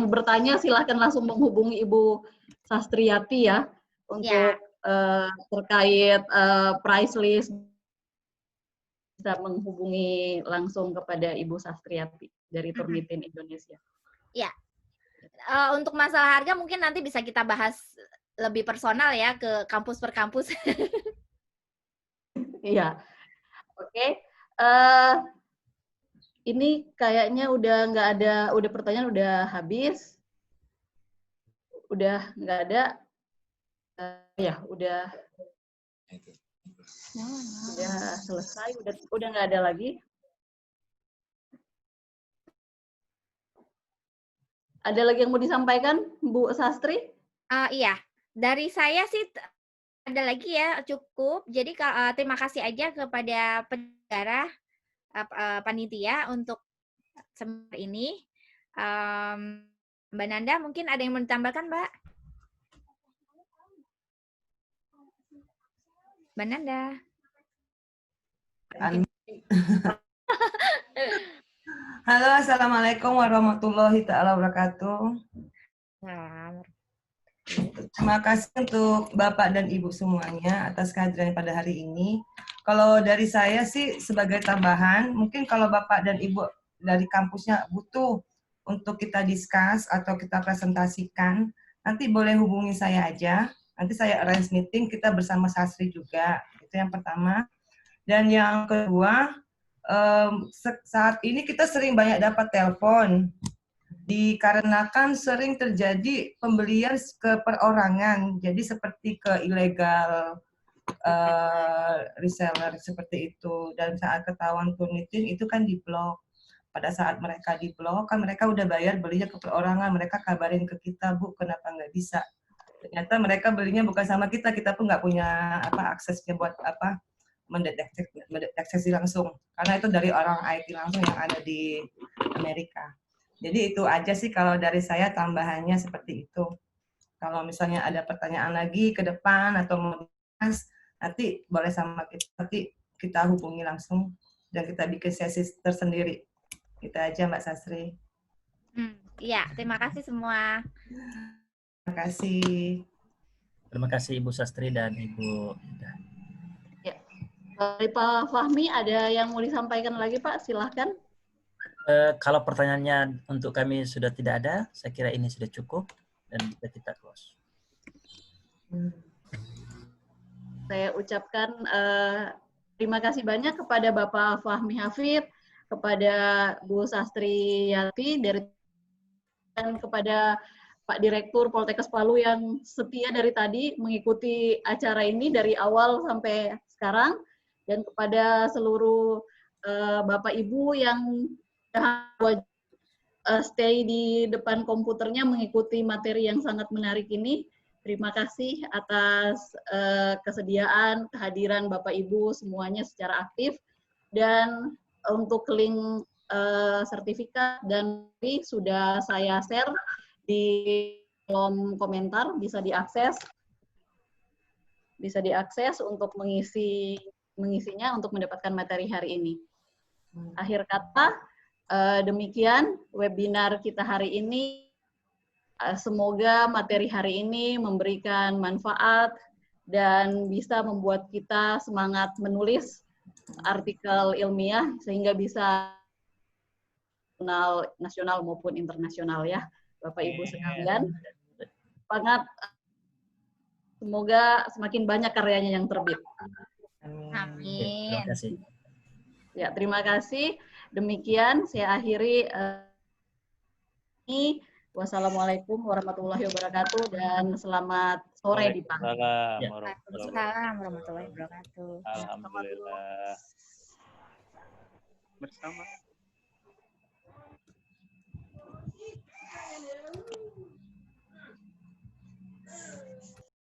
bertanya silahkan langsung menghubungi Ibu Sastriati ya untuk terkait price list, bisa menghubungi langsung kepada Ibu Sastriati dari Turnitin Indonesia. Ya, untuk masalah harga mungkin nanti bisa kita bahas lebih personal ya ke kampus per kampus. Iya, oke. Ini kayaknya udah nggak ada, udah pertanyaan udah habis, udah nggak ada, ya udah selesai, udah nggak ada lagi. Ada lagi yang mau disampaikan, Bu Sastri? Iya, dari saya sih ada lagi ya, cukup. Jadi terima kasih aja kepada penyelenggara panitia untuk seminar ini. Mbak Nanda, mungkin ada yang mau ditambahkan, Mbak? Mbak Nanda. Halo, Assalamualaikum warahmatullahi taala wabarakatuh. Terima kasih untuk Bapak dan Ibu semuanya atas kehadiran pada hari ini. Kalau dari saya sih sebagai tambahan, mungkin kalau Bapak dan Ibu dari kampusnya butuh untuk kita discuss atau kita presentasikan, nanti boleh hubungi saya aja. Nanti saya arrange meeting, kita bersama Sastri juga. Itu yang pertama. Dan yang kedua, saat ini kita sering banyak dapat telepon, dikarenakan sering terjadi pembelian ke perorangan, jadi seperti ke ilegal reseller seperti itu. Dan saat ketahuan Turnitin itu kan diblok. Pada saat mereka diblok kan mereka udah bayar belinya ke perorangan, mereka kabarin ke kita, Bu, kenapa nggak bisa? Ternyata mereka belinya bukan sama kita pun nggak punya aksesnya buat mendeteksi langsung, karena itu dari orang IT langsung yang ada di Amerika. Jadi itu aja sih kalau dari saya, tambahannya seperti itu. Kalau misalnya ada pertanyaan lagi ke depan atau mau bahas, nanti boleh sama kita, nanti kita hubungi langsung dan kita bikin sesi tersendiri. Itu aja Mbak Sastri. Iya, terima kasih semua. Terima kasih. Terima kasih Ibu Sastri dan Ibu. Ya. Dari Pak Fahmi, ada yang mau disampaikan lagi Pak? Silahkan. Kalau pertanyaannya untuk kami sudah tidak ada, saya kira ini sudah cukup dan kita close. Saya ucapkan terima kasih banyak kepada Bapak Fahmi Hafid, kepada Bu Sastri Yati, dan kepada Pak Direktur Poltekkes Palu yang setia dari tadi mengikuti acara ini dari awal sampai sekarang, dan kepada seluruh Bapak Ibu yang stay di depan komputernya mengikuti materi yang sangat menarik ini. Terima kasih atas kesediaan, kehadiran Bapak Ibu semuanya secara aktif. Dan untuk link sertifikat dan sudah saya share di kolom komentar, bisa diakses untuk mengisinya untuk mendapatkan materi hari ini. Akhir kata, demikian webinar kita hari ini. Semoga materi hari ini memberikan manfaat dan bisa membuat kita semangat menulis artikel ilmiah sehingga bisa nasional maupun internasional ya, Bapak Ibu sekalian. Semangat, semoga semakin banyak karyanya yang terbit. Amin. Terima kasih. Ya, terima kasih. Demikian saya akhiri ini. Wassalamualaikum warahmatullahi wabarakatuh dan selamat sore di Pak. Waalaikumsalam warahmatullahi wabarakatuh. Alhamdulillah. Bersama.